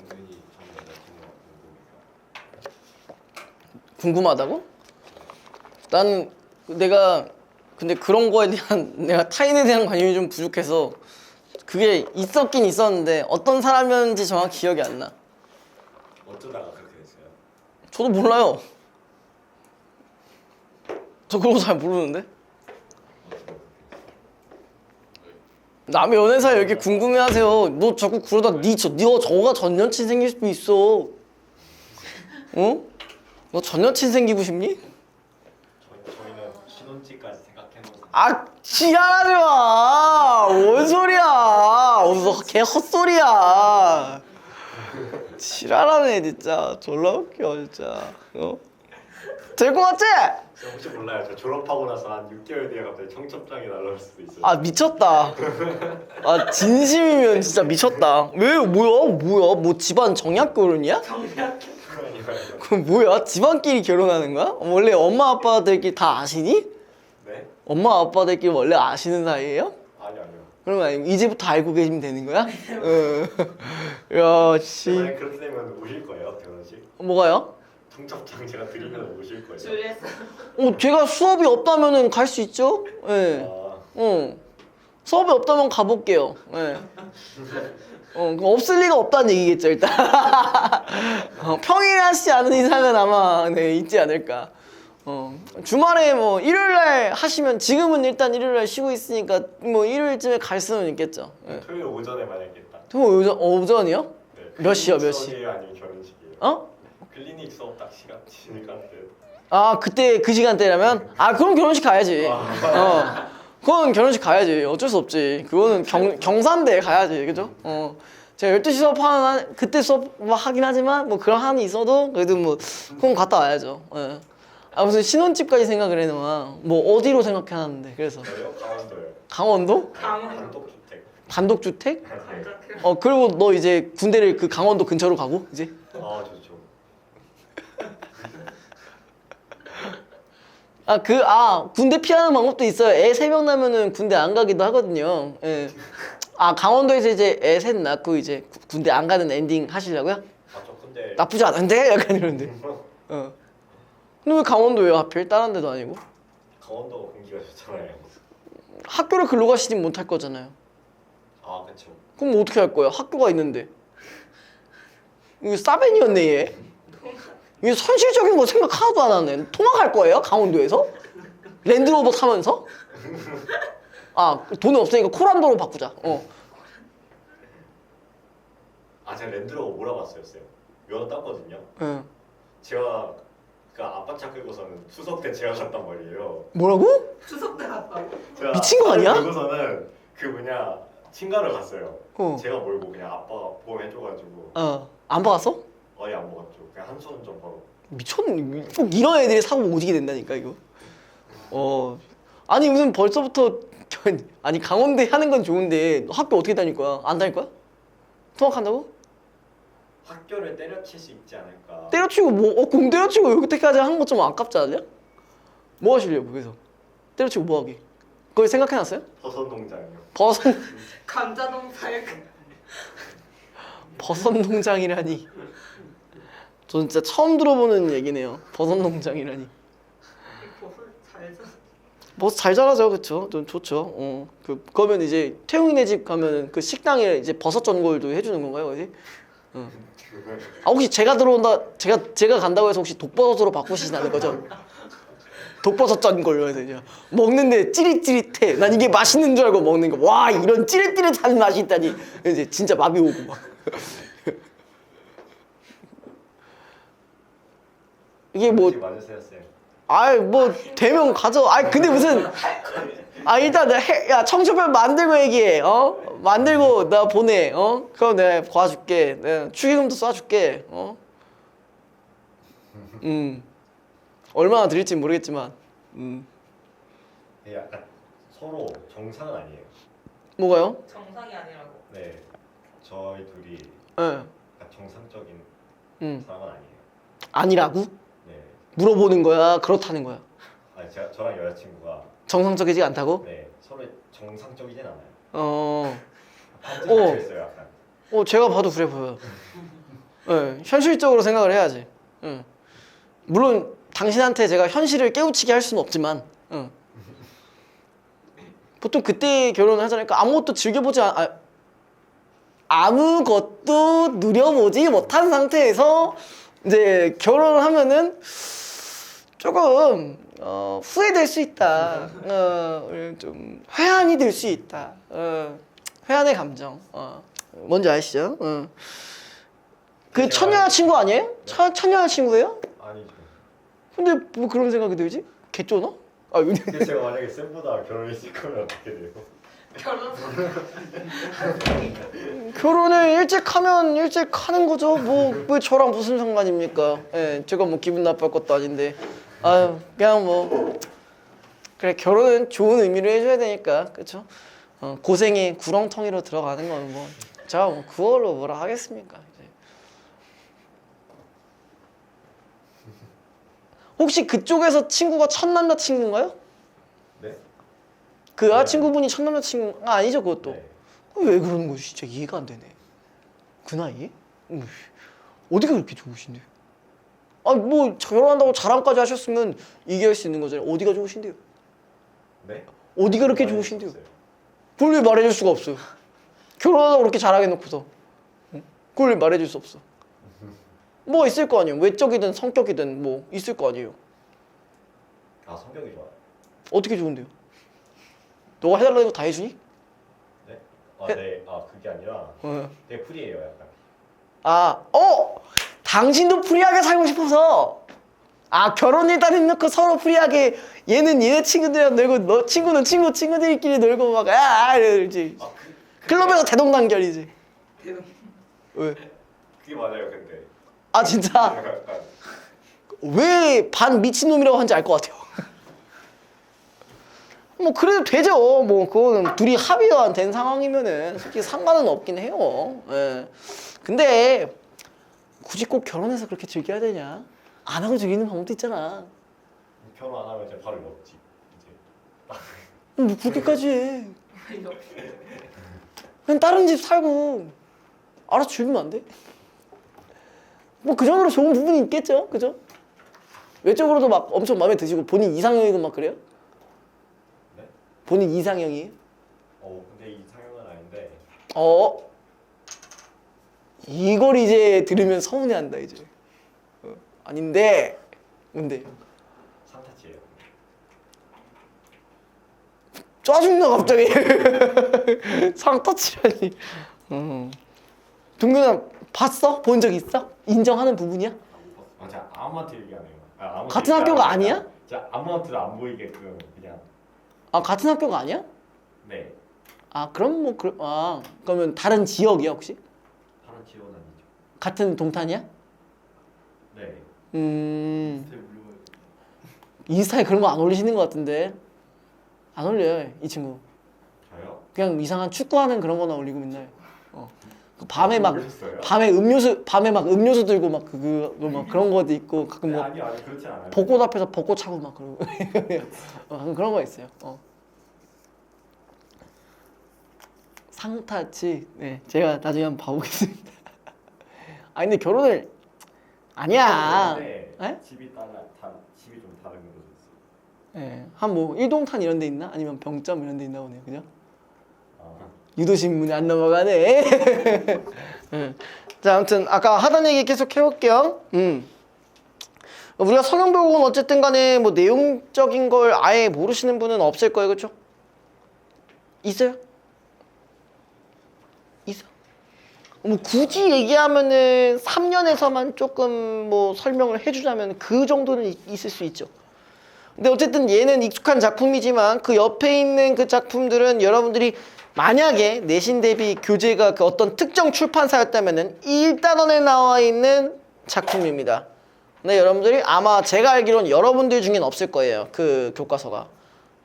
은근히 전 여자친구가 궁금해서. 궁금하다고? 나는 내가 근데 그런 거에 대한 내가 타인에 대한 관심이 좀 부족해서 그게 있었긴 있었는데 어떤 사람이었는지 정확히 기억이 안 나. 어쩌다가 그렇게 됐어요? 저도 몰라요. 저 그런 거 잘 모르는데. 남의 연애사 이렇게 궁금해하세요. 너 자꾸 그러다 너 저가 전 여친 생길 수도 있어. 어? 너 전 여친 생기고 싶니? 저희는 신혼집까지 생각해놓은 아 지랄하지 마. 뭔 소리야? 무슨 개 헛소리야. 지랄하네 진짜. 졸라 웃겨 진짜. 어? 될 것 같지? 혹시 몰라요. 저 졸업하고 나서 한 6개월 뒤에 갑자기 청첩장이 날라올 수도 있어요. 아 미쳤다. 아 진심이면 진짜 미쳤다. 왜 뭐야? 뭐 집안 정약 결혼이야? 정리할게. 아니요. 그럼 뭐야? 집안끼리 결혼하는 거야? 원래 엄마 아빠들끼리 다 아시니? 네? 엄마 아빠들끼리 원래 아시는 사이예요? 아니요. 그러면 아니고 이제부터 알고 계시면 되는 거야? 응. 야 씨. 만약 그렇게 되면 오실 거예요, 결혼식? 뭐가요? 청첩장 제가 드리면 오실 거예요. 줄리엣스. 제가 수업이 없다면은 갈 수 있죠? 예. 아, 수업이 없다면 가볼게요. 예. 없을 리가 없다는 얘기겠죠 일단. 평일에 하시지 않은 이상은 아마 네, 있지 않을까. 주말에 뭐 일요일날 하시면 지금은 일단 일요일날 쉬고 있으니까 뭐 일요일쯤에 갈 수는 있겠죠. 예. 토요일 오전에 만약에 딱. 오전이요? 네, 몇 시요, 몇 시? 수업이에요, 아니면 결혼식이에요? 어? 클리닉 수업 딱 시간대. 아 그때 그 시간대라면 그럼 결혼식 가야지. 그건 결혼식 가야지. 어쩔 수 없지. 그거는 경산대에 가야지. 그죠? 제가 12시 수업 그때 수업 하긴 하지만 뭐 그런 한이 있어도 그래도 뭐 그건 갔다 와야죠. 예. 무슨 신혼집까지 생각을 해놓아. 뭐 어디로 생각해놨는데 그래서 저요? 강원도요. 강원도? 단독주택. 단독주택? 네. 그리고 너 이제 군대를 그 강원도 근처로 가고 이제? 아 좋죠. 군대 피하는 방법도 있어요. 애 3명 나면은 군대 안 가기도 하거든요. 예. 강원도에서 이제 애 셋 낳고 이제 군대 안 가는 엔딩 하시려고요? 아저 근데 나쁘지 않은데? 약간 이런데. 근데 왜 강원도예요 하필? 다른 데도 아니고. 강원도가 공기가 좋잖아요. 학교를 글로 가시진 못할 거잖아요. 아 그쵸. 그럼 어떻게 할 거예요? 학교가 있는데. 이거 싸벤이었네 얘. 이게 현실적인 거 생각 하나도 안 하네. 통학할 거예요? 강원도에서? 랜드로버 타면서? 돈이 없으니까 코란도로 바꾸자. 제가 랜드로버 몰아봤어요. 면허 땄거든요. 응. 제가 그 아빠 차 끌고서는 추석 때 제가 갔단 말이에요. 뭐라고? 추석 때 갔다고? 제가 미친 거 아니야? 끌고서는 그 뭐냐 친가를 갔어요. 어. 제가 몰고 그냥 아빠가 보험해줘가지고 안 박았어? 거의 안 먹었죠. 그냥 한 손 좀 바로. 미쳤네. 꼭 이런 애들이 사고 오지게 된다니까 이거. 아니 무슨 벌써부터 아니 강원대 하는 건 좋은데 너 학교 어떻게 다닐 거야? 안 다닐 거야? 통학한다고? 학교를 때려칠 수 있지 않을까. 때려치고 뭐 공 때려치고 여기까지 하는 거 좀 아깝지 않냐? 뭐 하시려고 거기서? 때려치고 뭐 하게? 거기 생각해놨어요? 버섯 농장이요. 감자동 살그 버섯 농장이라니. 저 진짜 처음 들어보는 얘기네요. 버섯 농장이라니. 버섯 잘 자. 버섯 잘 자라죠, 그쵸? 좀 좋죠. 그러면 이제 태웅이네 집 가면은 그 식당에 이제 버섯 전골도 해주는 건가요, 거기? 혹시 제가 제가 간다고 해서 혹시 독버섯으로 바꾸시나는 거죠? 독버섯 전골로 해서 이제 먹는데 찌릿찌릿해. 난 이게 맛있는 줄 알고 먹는 거. 와 이런 찌릿찌릿한 맛이 있다니. 이제 진짜 마비 오고 막. 이게 뭐 맞으세요, 쌤? 뭐 대면 가져. 근데 무슨 일단 야 청첩장 만들고 얘기해. 만들고 나 보내. 그럼 내가 봐줄게. 내가 축의금도 쏴줄게. 얼마나 드릴지 모르겠지만. 네, 약간 서로 정상은 아니에요. 뭐가요? 정상이 아니라고. 네, 저희 둘이 예. 약간 정상적인 사람은 아니에요. 아니라고? 네, 물어보는 거야? 그렇다는 거야? 저랑 여자친구가 정상적이지 않다고? 네 서로 정상적이진 않아요. 어. 반지 갇혀 있어요, 약간. 제가 봐도 그래 보여요. 예, 현실적으로 생각을 해야지. 예. 물론 당신한테 제가 현실을 깨우치게 할 수는 없지만 보통 그때 결혼을 하잖아요. 그러니까 아무것도 즐겨보지 아무것도 누려보지 못한 상태에서 이제 결혼을 하면은 조금 후회될 수 있다. 좀 회한이 될 수 있다. 회한의 감정. 뭔지 아시죠? 그 첫 여자친구 아니에요? 첫 여자친구예요? 아니죠. 근데 뭐 그런 생각이 들지? 개쩌나? 근데 제가 만약에 쌤보다 결혼했을 거면 어떻게 돼요? 결혼 결혼을 일찍 하면 일찍 하는 거죠. 뭐 저랑 무슨 상관입니까? 예, 제가 뭐 기분 나쁠 것도 아닌데. 아유, 그냥 뭐 그래 결혼은 좋은 의미로 해줘야 되니까, 그렇죠? 고생의 구렁텅이로 들어가는 거는 뭐 제가 뭐 그걸로 뭐라 하겠습니까? 이제. 혹시 그쪽에서 친구가 첫 남자친구인가요? 네? 그 여자친구분이 첫 남자친구가 아니죠, 그것도. 네. 왜 그러는 거지? 진짜 이해가 안 되네. 그 나이에? 어디가 그렇게 좋으신데? 뭐 결혼한다고 자랑까지 하셨으면 얘기할 수 있는 거잖아요. 어디가 좋으신데요? 네? 어디가 그렇게 말해줄 좋으신데요? 수 없어요. 그걸 왜 말해줄 수가 없어요? 결혼한다고 그렇게 자랑해놓고서 그걸 왜 말해줄 수 없어? 뭐 있을 거 아니에요. 외적이든 성격이든 뭐 있을 거 아니에요. 아, 성격이 좋아요. 어떻게 좋은데요? 너가 해달라는 거 다 해주니? 네? 네. 그게 아니라 되게 프리해요, 약간. 당신도 프리하게 살고 싶어서 결혼 일단 해놓고 서로 프리하게 얘는 얘네 친구들이랑 놀고 너 친구는 친구들끼리 놀고 막 이러지. 클럽에서 대동단결이지. 왜? 그게 맞아요, 근데. 진짜 약간 왜 반 미친놈이라고 하는지 알 것 같아요. 뭐 그래도 되죠. 뭐 그거는 둘이 합의가 된 상황이면은 솔직히 상관은 없긴 해요. 예. 근데 굳이 꼭 결혼해서 그렇게 즐겨야 되냐? 안 하고 즐기는 방법도 있잖아. 결혼 안 하면 이제 바로 옆집 이제. 뭐 그렇게까지 해. 그냥 다른 집 살고 알아서 즐기면 안 돼? 뭐 그 정도로 좋은 부분이 있겠죠, 그죠? 외적으로도 막 엄청 마음에 드시고 본인 이상형이고 막 그래요? 네? 본인 이상형이에요? 근데 이상형은 아닌데. 이걸 이제 들으면 서운해한다 이제. 아닌데, 근데 상타치예요. 짜증나 갑자기. 상터치라니. 동근아 봤어? 본 적 있어? 인정하는 부분이야? 제가 아무한테 얘기 안 해요. 아무한테 같은 얘기 안 학교가 해요. 아니야? 제가 아무한테도 안 보이게끔 그냥. 같은 학교가 아니야? 네. 그럼 뭐 그러면 다른 지역이야 혹시? 파란 지원 아니죠. 같은 동탄이야? 네. 인스타에 그런 거 안 올리시는 것 같은데. 안 올려요 이 친구. 저요? 그냥 이상한 축구하는 그런 거나 올리고 맨날. 그 밤에 막 모르겠어요. 밤에 막 음료수 들고 막 막 그런 것도 있고 가끔 네, 뭐 아니요, 그렇지 않아요. 벚꽃 앞에서 벚꽃 차고 막 그러고 가끔 그런 거 있어요. 상타치. 네, 제가 나중에 한번 봐보겠습니다. 근데 결혼을 아니야. 네. 네? 집이 좀 다른 곳도 있어요. 네, 한 뭐 일동탄 이런 데 있나? 아니면 병점 이런 데 있나 보네요. 그죠? 아, 유도신문이 안 넘어가네. 자, 아무튼 아까 하던 얘기 계속 해볼게요. 우리가 성형배우는 어쨌든 간에 뭐 내용적인 걸 아예 모르시는 분은 없을 거예요, 그렇죠? 있어요? 있어. 뭐 굳이 얘기하면은 3년에서만 조금 뭐 설명을 해주자면 그 정도는 있을 수 있죠. 근데 어쨌든 얘는 익숙한 작품이지만 그 옆에 있는 그 작품들은 여러분들이 만약에 내신 대비 교재가 그 어떤 특정 출판사였다면은 1단원에 나와 있는 작품입니다. 근데 여러분들이 아마 제가 알기로는 여러분들 중엔 없을 거예요. 그 교과서가.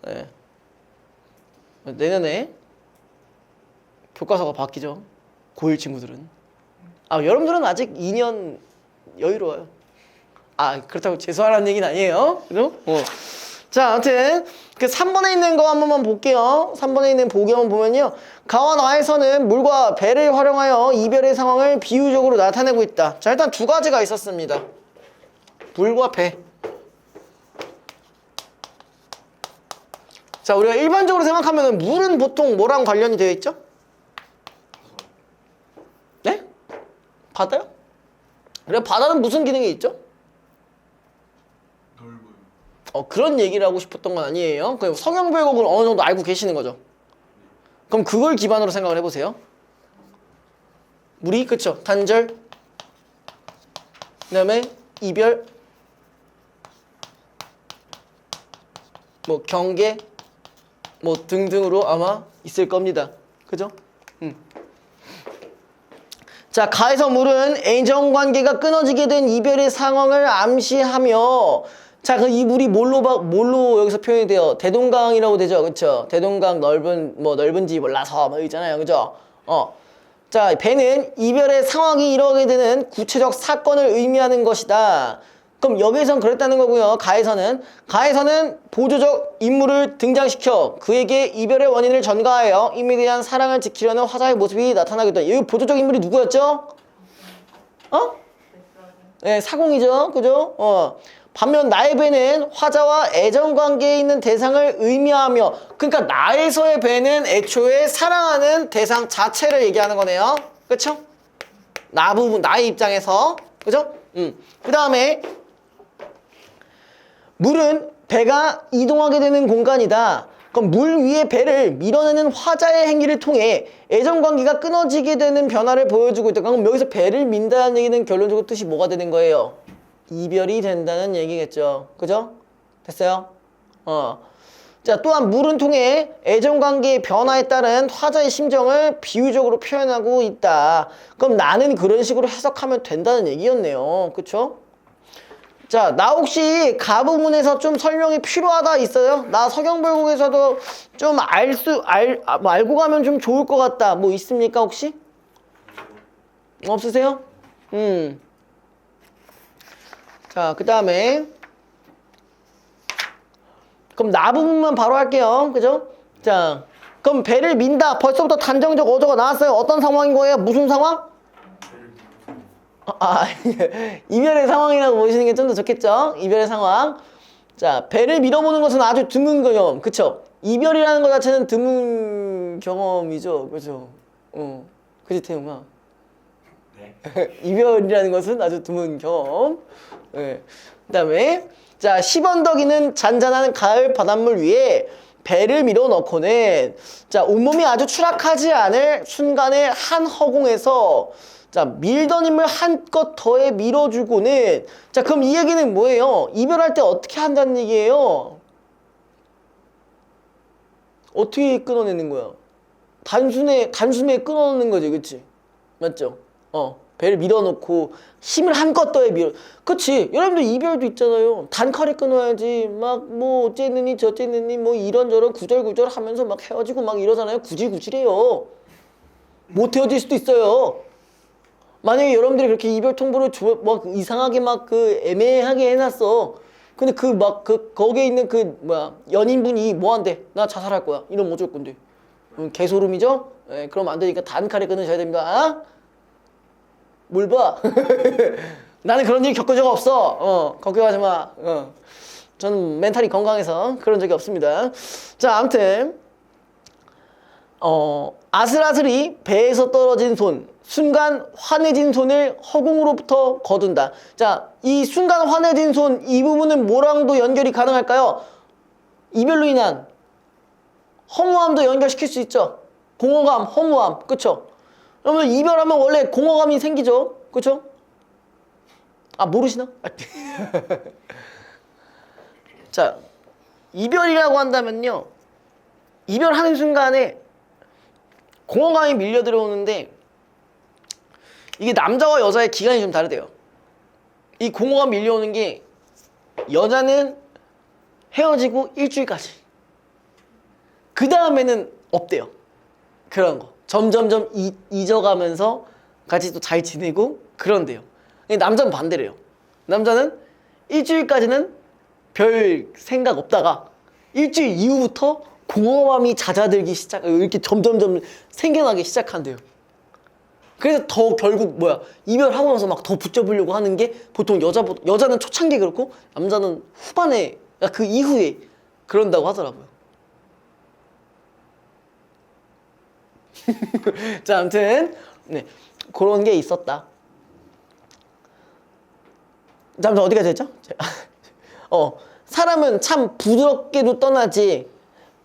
네. 내년에 교과서가 바뀌죠. 고1 친구들은. 여러분들은 아직 2년 여유로워요. 그렇다고 재수하라는 얘기는 아니에요. 그죠? 자, 아무튼 그 3번에 있는 거 한 번만 볼게요. 3번에 있는 보기 한번 보면요. 가와 나에서는 물과 배를 활용하여 이별의 상황을 비유적으로 나타내고 있다. 자, 일단 두 가지가 있었습니다. 물과 배. 자, 우리가 일반적으로 생각하면 물은 보통 뭐랑 관련이 되어 있죠? 네? 바다요? 그래, 바다는 무슨 기능이 있죠? 그런 얘기를 하고 싶었던 건 아니에요. 그냥 성형배곡을 어느 정도 알고 계시는 거죠. 그럼 그걸 기반으로 생각을 해보세요. 물이, 그쵸? 단절, 그 다음에 이별, 뭐 경계, 뭐 등등으로 아마 있을 겁니다. 그죠? 자, 가에서 물은 애정관계가 끊어지게 된 이별의 상황을 암시하며, 자, 그 이 물이 뭘로 여기서 표현이 돼요? 대동강이라고 되죠, 그쵸? 대동강 넓은지 몰라서 뭐 있잖아요, 그죠? 자, 배는 이별의 상황이 일어나게 되는 구체적 사건을 의미하는 것이다. 그럼 여기에선 그랬다는 거고요. 가에서는 보조적 인물을 등장시켜 그에게 이별의 원인을 전가하여 이에 대한 사랑을 지키려는 화자의 모습이 나타나게 된다. 여기 보조적 인물이 누구였죠? 네, 사공이죠, 그죠? 반면 나의 배는 화자와 애정관계에 있는 대상을 의미하며, 그러니까 나에서의 배는 애초에 사랑하는 대상 자체를 얘기하는 거네요. 그쵸? 나의 입장에서. 그죠? 그 다음에 물은 배가 이동하게 되는 공간이다. 그럼 물 위에 배를 밀어내는 화자의 행위를 통해 애정관계가 끊어지게 되는 변화를 보여주고 있다. 그럼 여기서 배를 민다는 얘기는 결론적으로 뜻이 뭐가 되는 거예요? 이별이 된다는 얘기겠죠. 그죠? 됐어요? 자, 또한 물은 통해 애정관계의 변화에 따른 화자의 심정을 비유적으로 표현하고 있다. 그럼 나는 그런 식으로 해석하면 된다는 얘기였네요. 그쵸? 자, 나 혹시 가 부분에서 좀 설명이 필요하다 있어요? 나 서경불국에서도 좀 알고 가면 좀 좋을 것 같다. 뭐 있습니까, 혹시? 없으세요? 자, 그 다음에 그럼 나 부분만 바로 할게요. 그죠? 자, 그럼 배를 민다. 벌써부터 단정적 어조가 나왔어요. 어떤 상황인 거예요? 무슨 상황? 이별의 상황이라고 보시는 게 좀 더 좋겠죠? 이별의 상황. 자, 배를 밀어보는 것은 아주 드문 경험. 그쵸? 이별이라는 것 자체는 드문 경험이죠. 그죠? 그치, 태용아? 네. 이별이라는 것은 아주 드문 경험. 네. 그 다음에 자, 10언덕이는 잔잔한 가을 바닷물 위에 배를 밀어 넣고는 자, 온몸이 아주 추락하지 않을 순간의 한 허공에서 자, 밀던 힘을 한껏 더해 밀어주고는 자, 그럼 이 얘기는 뭐예요? 이별할 때 어떻게 한다는 얘기예요? 어떻게 끊어내는 거야? 단숨에 끊어내는 거지, 그치? 맞죠? 배를 밀어놓고 힘을 한껏 더해 그치? 여러분들 이별도 있잖아요. 단칼에 끊어야지 막 뭐 어쨌느니 저쨌느니 뭐 이런저런 구절구절 하면서 막 헤어지고 막 이러잖아요. 구질구질해요. 못 헤어질 수도 있어요. 만약에 여러분들이 그렇게 이별 통보를 막 이상하게 막 그 애매하게 해놨어. 근데 거기에 있는 연인분이 뭐 한대? 나 자살할 거야. 이러면 어쩔 건데? 개소름이죠? 네, 그럼 안 되니까 단칼에 끊으셔야 됩니다. 뭘 봐? 나는 그런 일 겪은 적 없어. 걱정하지 마. 저는 멘탈이 건강해서 그런 적이 없습니다. 자, 아무튼 아슬아슬이 배에서 떨어진 손, 순간 환해진 손을 허공으로부터 거둔다. 자, 이 순간 환해진 손, 이 부분은 뭐랑도 연결이 가능할까요? 이별로 인한 허무함도 연결시킬 수 있죠. 공허감, 허무함, 그쵸? 여러분 이별하면 원래 공허감이 생기죠, 그쵸? 모르시나? 자, 이별이라고 한다면요, 이별하는 순간에 공허감이 밀려 들어오는데 이게 남자와 여자의 기간이 좀 다르대요. 이 공허감 밀려오는 게 여자는 헤어지고 일주일까지, 그 다음에는 없대요. 그런 거 점점점 잊어가면서 같이 또 잘 지내고 그런데요. 남자는 반대래요. 남자는 일주일까지는 별 생각 없다가 일주일 이후부터 공허함이 잦아들기 이렇게 점점점 생겨나기 시작한대요. 그래서 더 결국 이별하고 나서 막 더 붙잡으려고 하는 게 보통 여자는 초창기에 그렇고 남자는 후반에 그 이후에 그런다고 하더라고요. 자, 아무튼 네, 그런 게 있었다. 자, 아무튼 어디까지 했죠? 사람은 참 부드럽게도 떠나지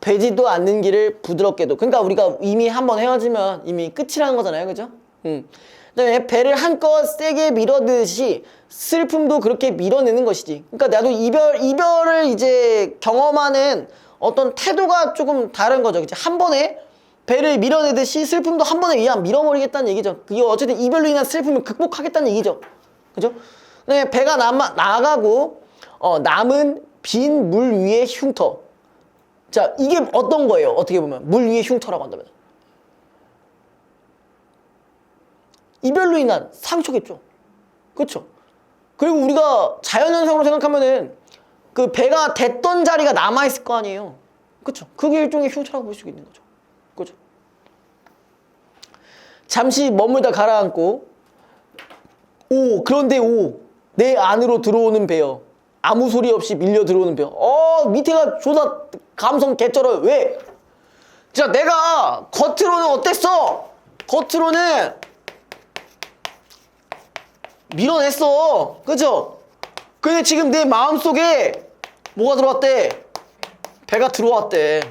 배지도 않는 길을 부드럽게도. 그러니까 우리가 이미 한번 헤어지면 이미 끝이라는 거잖아요, 그죠? 그다음에 배를 한껏 세게 밀어넣듯이 슬픔도 그렇게 밀어내는 것이지. 그러니까 나도 이별을 이제 경험하는 어떤 태도가 조금 다른 거죠. 그치? 한 번에 배를 밀어내듯이 슬픔도 한 번에 그냥 밀어버리겠다는 얘기죠. 그게 어쨌든 이별로 인한 슬픔을 극복하겠다는 얘기죠. 그죠? 그다음에 배가 나가고 남은 빈 물 위의 흉터. 자, 이게 어떤 거예요? 어떻게 보면 물 위의 흉터라고 한다면 이별로 인한 상처겠죠. 그렇죠? 그리고 우리가 자연현상으로 생각하면은 그 배가 됐던 자리가 남아있을 거 아니에요. 그렇죠? 그게 일종의 흉터라고 볼 수 있는 거죠. 그렇죠? 잠시 머물다 가라앉고 그런데 내 안으로 들어오는 배여. 아무 소리 없이 밀려 들어오는 배여. 밑에가 존나 감성 개쩔어요. 왜? 자, 내가 겉으로는 어땠어? 겉으로는 밀어냈어. 그죠? 근데 지금 내 마음속에 뭐가 들어왔대? 배가 들어왔대.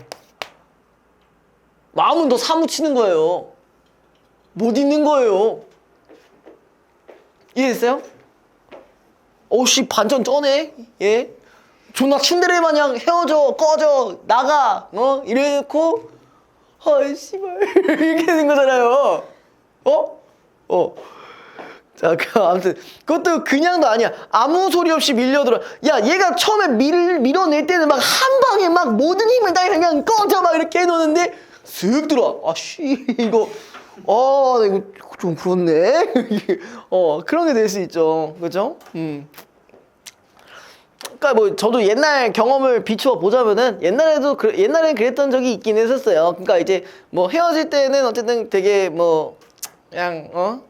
마음은 더 사무치는 거예요. 못 있는 거예요. 이해됐어요? 씨, 반전 쩌네. 예? 존나 츤데레 마냥 헤어져, 꺼져, 나가, 이래놓고, 씨발. 이렇게 된 거잖아요. 자, 아무튼 그것도 그냥도 아니야. 아무 소리 없이 밀려들어. 야, 얘가 처음에 밀어낼 때는 막 한 방에 막 모든 힘을 다 그냥 꺼져 막 이렇게 해놓는데 슥 들어. 이거 나 이거 좀 그렇네. 그런 게 될 수 있죠. 그죠? 그러니까 뭐 저도 옛날 경험을 비추어 보자면은 옛날에는 그랬던 적이 있긴 했었어요. 그러니까 이제 뭐 헤어질 때는 어쨌든 되게 뭐 그냥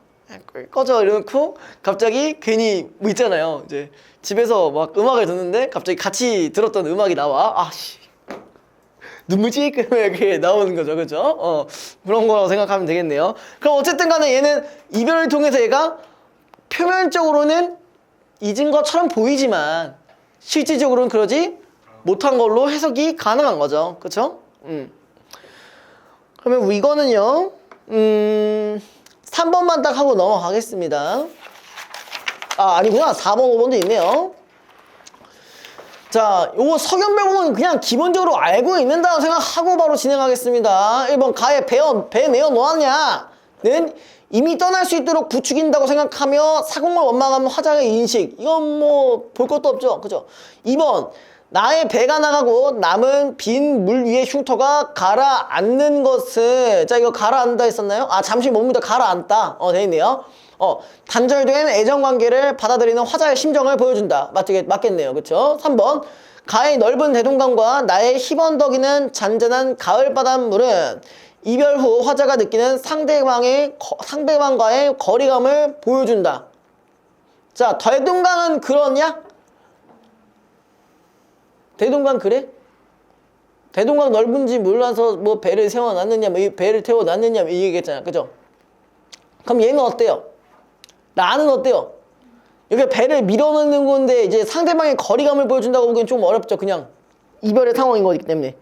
꺼져 이러놓고 갑자기 괜히 뭐 있잖아요. 이제 집에서 막 음악을 듣는데 갑자기 같이 들었던 음악이 나와. 눈물 찔끔하게 나오는 거죠. 그죠? 그런 거라고 생각하면 되겠네요. 그럼 어쨌든 간에 얘는 이별을 통해서 얘가 표면적으로는 잊은 것처럼 보이지만 실질적으로는 그러지 못한 걸로 해석이 가능한 거죠. 그쵸? 그러면 이거는요 3번만 딱 하고 넘어가겠습니다. 아니구나. 4번, 5번도 있네요. 자, 요거 석연배 부분 그냥 기본적으로 알고 있는다고 생각하고 바로 진행하겠습니다. 1번 가에 배 내어 놓았냐는 이미 떠날 수 있도록 부추긴다고 생각하며 사공을 원망하는 화장의 인식. 이건 뭐 볼 것도 없죠. 그죠? 2번 나의 배가 나가고 남은 빈 물 위의 흉터가 가라앉는 것을. 자, 이거 가라앉다 했었나요? 잠시 머물다 가라앉다. 돼 있네요. 단절된 애정관계를 받아들이는 화자의 심정을 보여준다. 맞겠네요. 그쵸? 3번 가의 넓은 대동강과 나의 희번덕이는 잔잔한 가을바닷물은 이별 후 화자가 느끼는 상대방과의 거리감을 보여준다. 자, 대동강은 그러냐? 대동강 그래? 대동강 넓은지 몰라서 뭐 배를 세워놨느냐, 배를 태워놨느냐 이 얘기했잖아. 그죠? 그럼 얘는 어때요? 나는 어때요? 여기 배를 밀어넣는 건데 이제 상대방의 거리감을 보여준다고 보기엔 좀 어렵죠. 그냥 이별의 상황인 거기 때문에.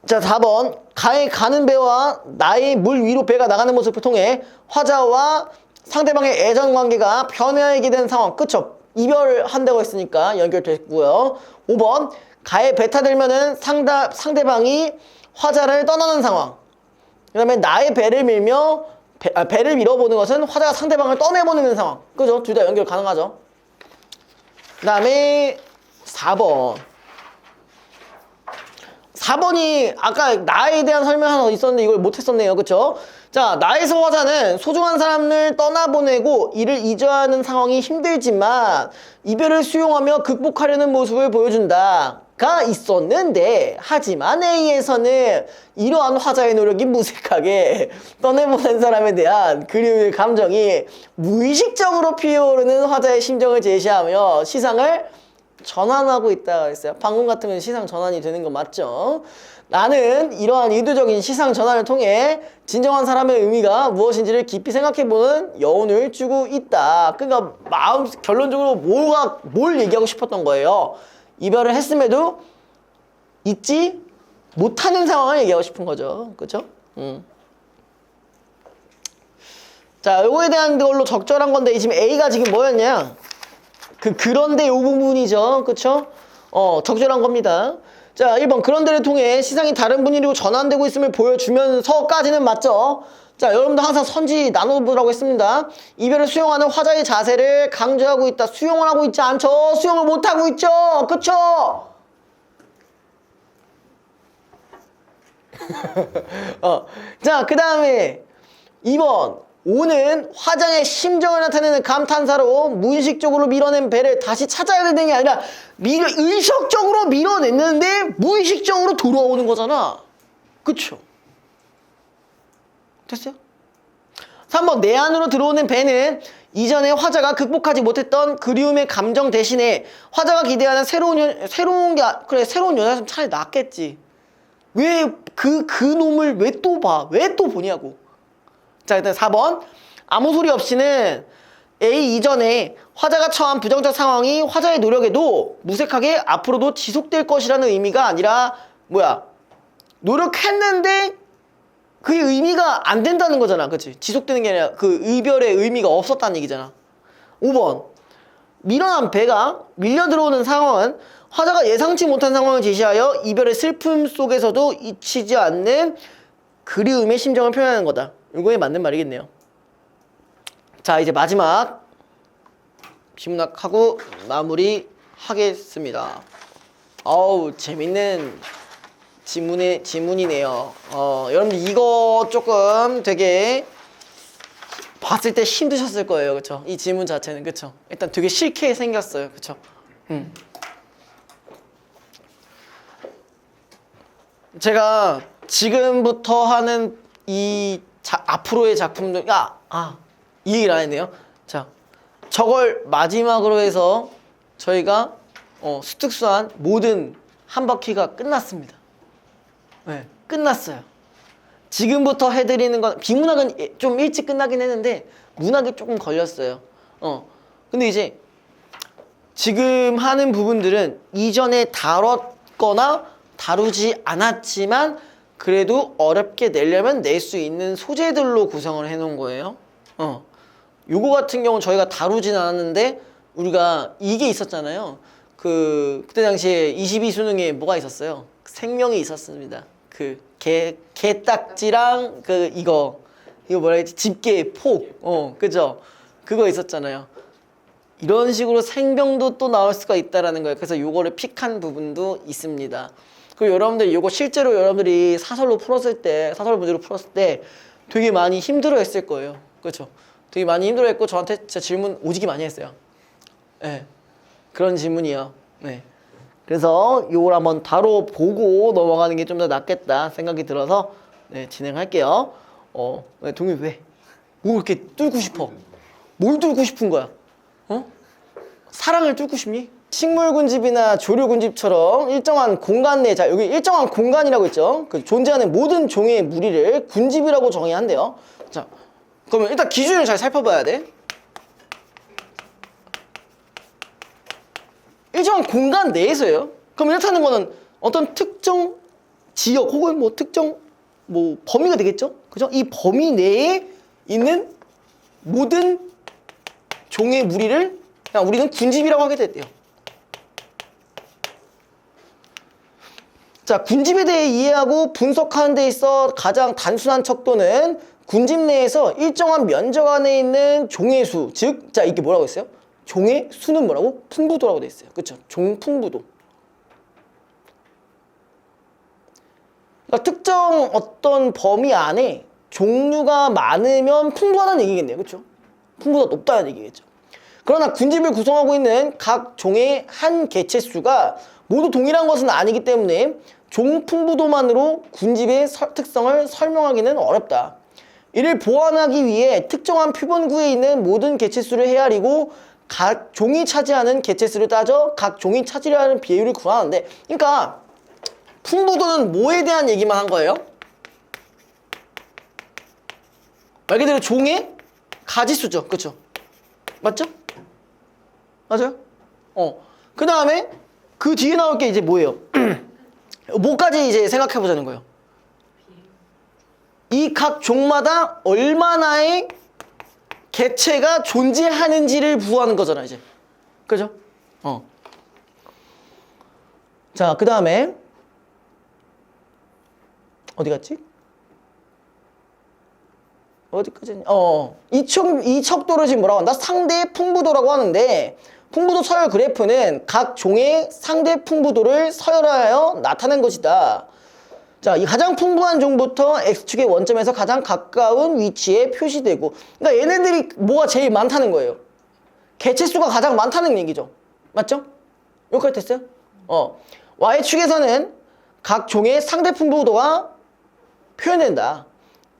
자, 4번 가에 가는 배와 나의 물 위로 배가 나가는 모습을 통해 화자와 상대방의 애정관계가 변화하게 된 상황. 그쵸? 이별을 한다고 했으니까 연결됐고요. 5번 가에 배 타들면은 상대방이 화자를 떠나는 상황. 그 다음에 나의 배를 밀며 배를 밀어보는 것은 화자가 상대방을 떠내보내는 상황. 그죠? 둘 다 연결 가능하죠. 그 다음에 4번이 아까 나에 대한 설명 하나 있었는데 이걸 못했었네요. 그쵸? 자, 나에서 화자는 소중한 사람을 떠나보내고 이를 잊어야 하는 상황이 힘들지만 이별을 수용하며 극복하려는 모습을 보여준다. 가 있었는데 하지만 A에서는 이러한 화자의 노력이 무색하게 떠내보낸 사람에 대한 그리움의 감정이 무의식적으로 피어오르는 화자의 심정을 제시하며 시상을 전환하고 있다고 했어요. 방금 같으면 시상 전환이 되는 거 맞죠? 나는 이러한 의도적인 시상 전환을 통해 진정한 사람의 의미가 무엇인지를 깊이 생각해보는 여운을 주고 있다. 그러니까 결론적으로 뭘 얘기하고 싶었던 거예요. 이별을 했음에도 잊지 못하는 상황을 얘기하고 싶은 거죠. 그쵸? 자, 요거에 대한 걸로 적절한 건데 지금 A가 지금 뭐였냐? 그런데 요 부분이죠. 그쵸? 적절한 겁니다. 자, 1번 그런데를 통해 시상이 다른 분위기로 전환되고 있음을 보여주면서까지는 맞죠? 자, 여러분들 항상 선지 나눠보라고 했습니다. 이별을 수용하는 화자의 자세를 강조하고 있다. 수용을 하고 있지 않죠? 수용을 못하고 있죠? 그쵸? 자, 그 다음에 2번 5는 화장의 심정을 나타내는 감탄사로 무의식적으로 밀어낸 배를 다시 찾아야 되는 게 아니라 의식적으로 밀어냈는데 무의식적으로 돌아오는 거잖아. 그쵸? 됐어요? 3번 내 안으로 들어오는 배는 이전에 화자가 극복하지 못했던 그리움의 감정 대신에 화자가 기대하는 새로운 연애였으면 차라리 낫겠지. 왜 그 놈을 왜 또 봐? 왜 또 보냐고. 자, 일단 4번 아무 소리 없이는 A 이전에 화자가 처한 부정적 상황이 화자의 노력에도 무색하게 앞으로도 지속될 것이라는 의미가 아니라 노력했는데 그게 의미가 안 된다는 거잖아. 그치? 지속되는 게 아니라 그 이별의 의미가 없었다는 얘기잖아. 5번 밀어난 배가 밀려 들어오는 상황은 화자가 예상치 못한 상황을 제시하여 이별의 슬픔 속에서도 잊히지 않는 그리움의 심정을 표현하는 거다. 이거에 맞는 말이겠네요. 자, 이제 마지막 비문학하고 마무리 하겠습니다. 어우, 재밌는 지문이네요. 여러분들 이거 조금 되게 봤을 때 힘드셨을 거예요. 그쵸? 이 지문 자체는. 그쵸? 일단 되게 싫게 생겼어요. 그쵸? 제가 지금부터 하는 앞으로의 작품들, 이 얘기를 안 했네요. 자, 저걸 마지막으로 해서 저희가 수특수한 모든 한 바퀴가 끝났습니다. 네, 끝났어요. 지금부터 해드리는 건 비문학은 좀 일찍 끝나긴 했는데 문학이 조금 걸렸어요. 근데 이제 지금 하는 부분들은 이전에 다뤘거나 다루지 않았지만 그래도 어렵게 내려면 낼 수 있는 소재들로 구성을 해놓은 거예요. 요거 같은 경우는 저희가 다루진 않았는데 우리가 이게 있었잖아요. 그때 당시에 22수능에 뭐가 있었어요? 생명이 있었습니다. 개딱지랑 이거 뭐라 했지? 집게, 폭, 그죠? 그거 있었잖아요. 이런 식으로 생명도 또 나올 수가 있다라는 거예요. 그래서 요거를 픽한 부분도 있습니다. 그리고 여러분들 요거 실제로 여러분들이 사설 문제로 풀었을 때 되게 많이 힘들어 했을 거예요. 그렇죠? 되게 많이 힘들어 했고 저한테 진짜 질문 오지게 많이 했어요. 네. 그런 질문이요. 네. 그래서 요걸 한번 다뤄보고 넘어가는 게 좀 더 낫겠다 생각이 들어서 네, 진행할게요. 네, 동희 왜? 뭐 이렇게 뚫고 싶어? 뭘 뚫고 싶은 거야? 사랑을 뚫고 싶니? 식물군집이나 조류군집처럼 일정한 공간 내, 자 여기 일정한 공간이라고 있죠. 존재하는 모든 종의 무리를 군집이라고 정의한대요. 자, 그러면 일단 기준을 잘 살펴봐야 돼. 일정한 공간 내에서예요. 그럼 이렇다는 거는 어떤 특정 지역 혹은 특정 범위가 되겠죠? 그죠? 이 범위 내에 있는 모든 종의 무리를 그냥 우리는 군집이라고 하게 됐대요. 자, 군집에 대해 이해하고 분석하는 데 있어 가장 단순한 척도는 군집 내에서 일정한 면적 안에 있는 종의 수, 즉, 자, 이게 뭐라고 했어요? 종의 수는 뭐라고? 풍부도라고 돼 있어요. 그쵸? 종풍부도. 그러니까 특정 어떤 범위 안에 종류가 많으면 풍부하다는 얘기겠네요. 그렇죠? 풍부가 높다는 얘기겠죠. 그러나 군집을 구성하고 있는 각 종의 한 개체수가 모두 동일한 것은 아니기 때문에 종 풍부도만으로 군집의 특성을 설명하기는 어렵다. 이를 보완하기 위해 특정한 표본구에 있는 모든 개체수를 헤아리고 각 종이 차지하는 개체수를 따져 각 종이 차지하는 비율을 구하는데, 그러니까 풍부도는 뭐에 대한 얘기만 한 거예요? 말 그대로 종의 가지수죠. 그렇죠? 맞죠? 맞아요? 그 다음에 그 뒤에 나올 게 이제 뭐예요? 뭐까지 이제 생각해 보자는 거예요. 이 각 종마다 얼마나의 개체가 존재하는지를 부호하는 거잖아, 이제. 그죠? 자, 그 다음에 어디 갔지? 어디까지? 이 척도를 지금 뭐라고 한다? 상대 풍부도라고 하는데, 풍부도 서열 그래프는 각 종의 상대 풍부도를 서열하여 나타낸 것이다. 자, 이 가장 풍부한 종부터 X축의 원점에서 가장 가까운 위치에 표시되고, 그러니까 얘네들이 뭐가 제일 많다는 거예요. 개체수가 가장 많다는 얘기죠. 맞죠? 여기까지 됐어요? Y축에서는 각 종의 상대 풍부도가 표현된다.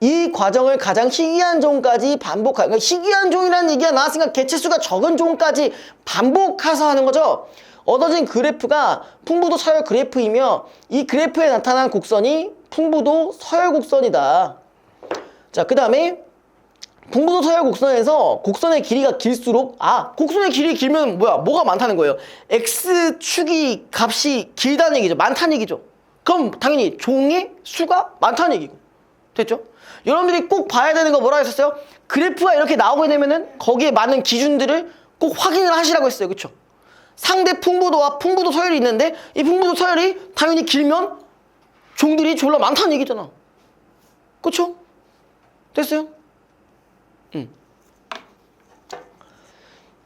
이 과정을 가장 희귀한 종까지 반복하는, 그러니까 희귀한 종이라는 얘기가 나왔으니까 개체수가 적은 종까지 반복해서 하는 거죠. 얻어진 그래프가 풍부도 서열 그래프이며 이 그래프에 나타난 곡선이 풍부도 서열 곡선이다. 자, 그 다음에 풍부도 서열 곡선에서 곡선의 길이가 길수록, 곡선의 길이 길면 뭐가 많다는 거예요? X축이 값이 길다는 얘기죠. 많다는 얘기죠. 그럼 당연히 종의 수가 많다는 얘기고. 됐죠? 여러분들이 꼭 봐야 되는 거 뭐라고 했었어요? 그래프가 이렇게 나오게 되면은 거기에 맞는 기준들을 꼭 확인을 하시라고 했어요. 그쵸? 상대 풍부도와 풍부도 서열이 있는데 이 풍부도 서열이 당연히 길면 종들이 졸라 많다는 얘기잖아. 그쵸? 됐어요?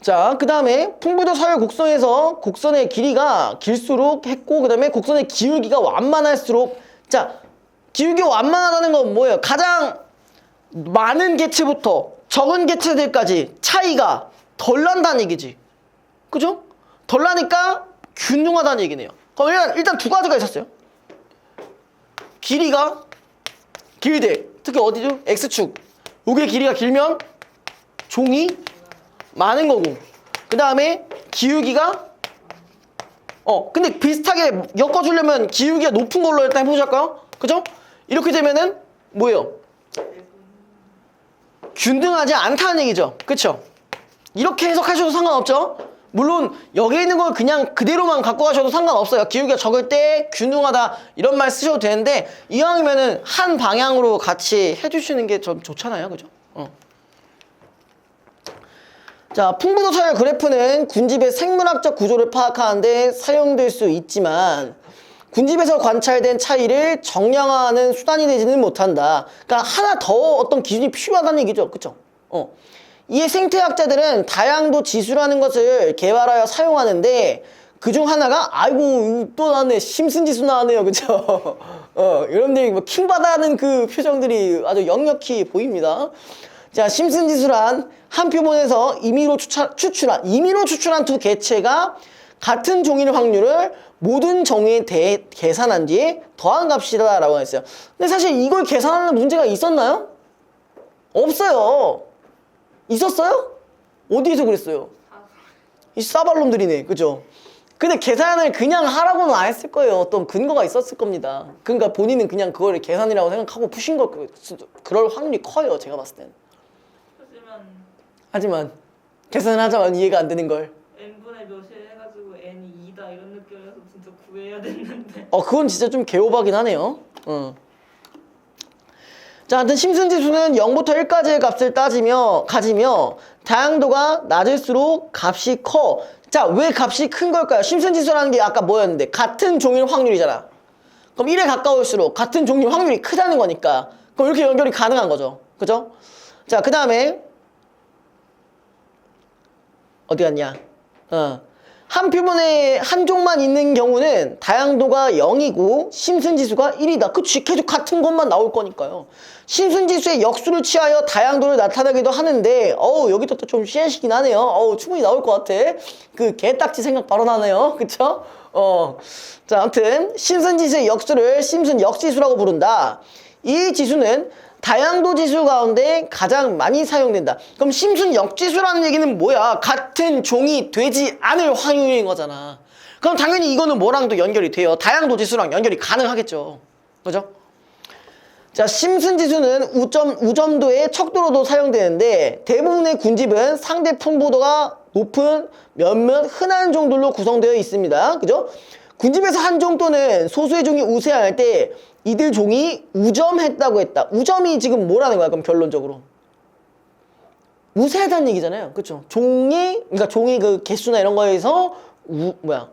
자, 그 다음에 풍부도 서열 곡선에서 곡선의 길이가 길수록 했고, 그 다음에 곡선의 기울기가 완만할수록, 자, 기울기가 완만하다는 건 뭐예요? 가장 많은 개체부터 적은 개체들까지 차이가 덜 난다는 얘기지. 그죠? 덜 나니까 균등하다는 얘기네요. 그럼 일단 두 가지가 있었어요. 길이가 길대. 특히 어디죠? X축. 요게 길이가 길면 종이 많은 거고. 그 다음에 기울기가 근데 비슷하게 엮어주려면 기울기가 높은 걸로 일단 해보실까요? 그죠? 이렇게 되면은 뭐예요? 균등하지 않다는 얘기죠. 그쵸? 이렇게 해석하셔도 상관없죠? 물론 여기 있는 걸 그냥 그대로만 갖고 가셔도 상관없어요. 기울기가 적을 때 균등하다 이런 말 쓰셔도 되는데 이왕이면은 한 방향으로 같이 해주시는 게 좀 좋잖아요. 그죠? 자, 풍부도 서열 그래프는 군집의 생물학적 구조를 파악하는 데 사용될 수 있지만 군집에서 관찰된 차이를 정량화하는 수단이 되지는 못한다. 그러니까 하나 더 어떤 기준이 필요하다는 얘기죠. 그쵸? 이에 생태학자들은 다양도 지수라는 것을 개발하여 사용하는데 그중 하나가 아이고 또 나왔네. 심슨 지수 나왔네요. 그쵸? 여러분들이 뭐 킹받아하는 그 표정들이 아주 역력히 보입니다. 자, 심슨 지수란 한 표본에서 임의로 추출한 두 개체가 같은 종일 확률을 모든 종에 대해 계산한 뒤에 더한 값이다 라고 했어요. 근데 사실 이걸 계산하는 문제가 있었나요? 없어요. 있었어요? 어디에서 그랬어요? 이 싸발놈들이네. 그죠? 근데 계산을 그냥 하라고는 안 했을 거예요. 어떤 근거가 있었을 겁니다. 그러니까 본인은 그냥 그걸 계산이라고 생각하고 푸신 거 그럴 확률이 커요. 제가 봤을 땐. 하지만 계산을 하자면 이해가 안 되는 걸. n분의 몇에 해가지고 n이 2다 이런 느낌이라서 진짜 구해야 됐는데. 그건 진짜 좀 개오바긴 하네요. 자, 하여튼 심슨지수는 0부터 1까지의 값을 가지며 다양도가 낮을수록 값이 커. 자, 왜 값이 큰 걸까요? 심슨지수라는 게 아까 뭐였는데 같은 종일 확률이잖아. 그럼 1에 가까울수록 같은 종일 확률이 크다는 거니까 그럼 이렇게 연결이 가능한 거죠. 그죠? 자, 그 다음에 어디 갔냐? 한 표본에 한 종만 있는 경우는 다양도가 0이고 심슨지수가 1이다. 그치, 계속 같은 것만 나올 거니까요. 심슨지수의 역수를 취하여 다양도를 나타내기도 하는데 여기도 또 좀 씨앗이긴 하네요. 충분히 나올 것 같아. 그 개딱지 생각 바로 나네요. 그쵸? 자, 아무튼 심슨지수의 역수를 심슨 역지수라고 부른다. 이 지수는 다양도 지수 가운데 가장 많이 사용된다. 그럼 심슨 역지수라는 얘기는 뭐야? 같은 종이 되지 않을 확률인 거잖아. 그럼 당연히 이거는 뭐랑 또 연결이 돼요? 다양도 지수랑 연결이 가능하겠죠. 그죠? 자, 심슨 지수는 우점도의 척도로도 사용되는데 대부분의 군집은 상대 풍부도가 높은 몇몇 흔한 종들로 구성되어 있습니다. 그죠? 군집에서 한 종 또는 소수의 종이 우세할 때 이들 종이 우점했다고 했다. 우점이 지금 뭐라는 거야? 그럼 결론적으로 우세하다는 얘기잖아요. 그렇죠? 그러니까 종이 그 개수나 이런 거에서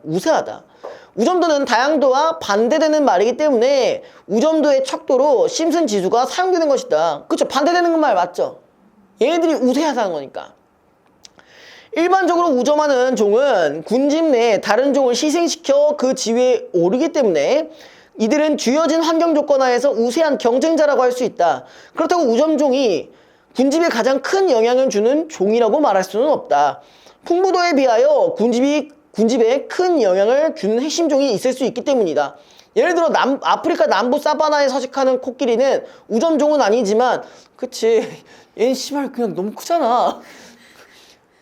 우세하다. 우점도는 다양도와 반대되는 말이기 때문에 우점도의 척도로 심슨 지수가 사용되는 것이다. 그렇죠? 반대되는 건 말 맞죠? 얘네들이 우세하다는 거니까. 일반적으로 우점하는 종은 군집 내 다른 종을 희생시켜 그 지위에 오르기 때문에 이들은 주어진 환경 조건 하에서 우세한 경쟁자라고 할 수 있다. 그렇다고 우점종이 군집에 가장 큰 영향을 주는 종이라고 말할 수는 없다. 풍부도에 비하여 군집에 큰 영향을 주는 핵심 종이 있을 수 있기 때문이다. 예를 들어 아프리카 남부 사바나에 서식하는 코끼리는 우점종은 아니지만 그치, 얘는 씨발 그냥 너무 크잖아.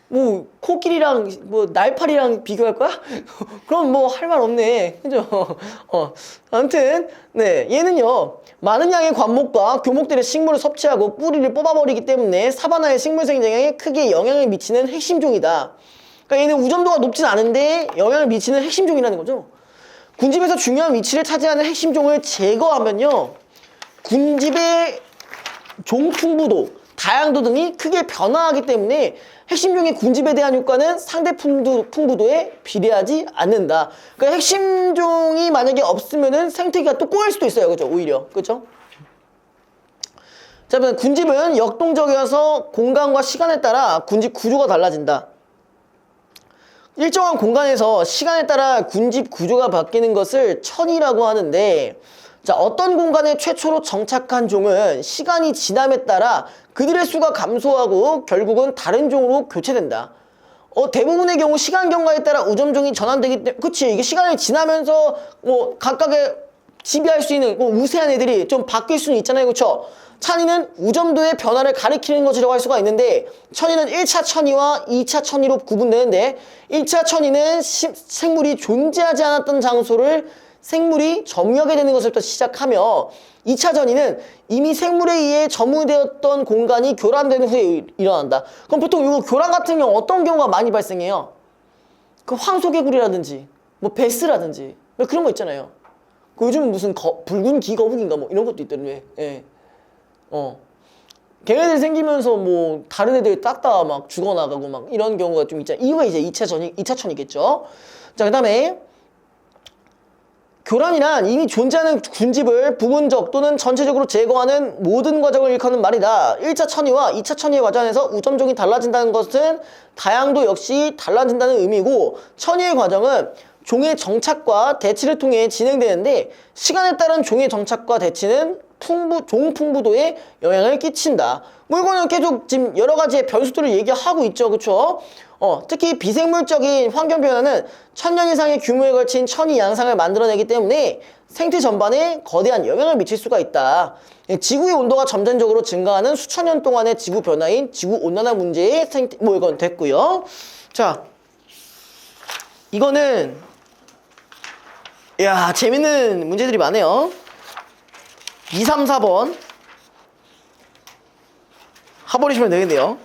뭐 코끼리랑 뭐 날파리랑 비교할 거야? 그럼 뭐 할 말 없네. 그죠? 아무튼 네, 얘는요 많은 양의 관목과 교목들의 식물을 섭취하고 뿌리를 뽑아버리기 때문에 사바나의 식물 생장에 크게 영향을 미치는 핵심 종이다. 그러니까 얘는 우점도가 높진 않은데 영향을 미치는 핵심 종이라는 거죠. 군집에서 중요한 위치를 차지하는 핵심 종을 제거하면요 군집의 종풍부도, 다양도 등이 크게 변화하기 때문에 핵심 종의 군집에 대한 효과는 상대 풍부도에 비례하지 않는다. 그러니까 핵심 종이 만약에 없으면은 생태계가 또 꼬일 수도 있어요. 그죠? 오히려. 그죠? 자, 군집은 역동적이어서 공간과 시간에 따라 군집 구조가 달라진다. 일정한 공간에서 시간에 따라 군집 구조가 바뀌는 것을 천이라고 하는데, 자, 어떤 공간에 최초로 정착한 종은 시간이 지남에 따라 그들의 수가 감소하고 결국은 다른 종으로 교체된다. 대부분의 경우 시간 경과에 따라 우점종이 전환되기 때문에, 그치, 이게 시간이 지나면서 뭐 각각의 지배할 수 있는 우세한 애들이 좀 바뀔 수는 있잖아요. 그쵸? 천이는 우점도의 변화를 가리키는 것이라고 할 수가 있는데, 천이는 1차 천이와 2차 천이로 구분되는데, 1차 천이는 생물이 존재하지 않았던 장소를 생물이 점유하게 되는 것부터 시작하며, 2차 전이는 이미 생물에 의해 점유되었던 공간이 교란된 후에 일어난다. 그럼 보통 이거 교란 같은 경우 어떤 경우가 많이 발생해요? 그 황소개구리라든지 뭐 베스라든지 뭐 그런 거 있잖아요. 그 요즘 무슨 붉은 기거북인가 뭐 이런 것도 있던데. 예. 걔네들 생기면서 뭐 다른 애들 닦다가 막 죽어나가고 막 이런 경우가 좀 있잖아요. 이후에 이제 2차 천이겠죠. 자, 그 다음에 교란이란 이미 존재하는 군집을 부분적 또는 전체적으로 제거하는 모든 과정을 일컫는 말이다. 1차 천이와 2차 천이의 과정에서 우점종이 달라진다는 것은 다양도 역시 달라진다는 의미고, 천이의 과정은 종의 정착과 대치를 통해 진행되는데, 시간에 따른 종의 정착과 대치는 종 풍부도에 영향을 끼친다. 뭐 이거는 계속 지금 여러 가지의 변수들을 얘기하고 있죠. 그쵸? 특히 비생물적인 환경 변화는 1000년 이상의 규모에 걸친 천이 양상을 만들어내기 때문에 생태 전반에 거대한 영향을 미칠 수가 있다. 지구의 온도가 점진적으로 증가하는 수천 년 동안의 지구 변화인 지구 온난화 문제의 뭐 이건 됐고요. 자, 이거는 재밌는 문제들이 많아요. 2, 3, 4번 해버리시면 되겠네요.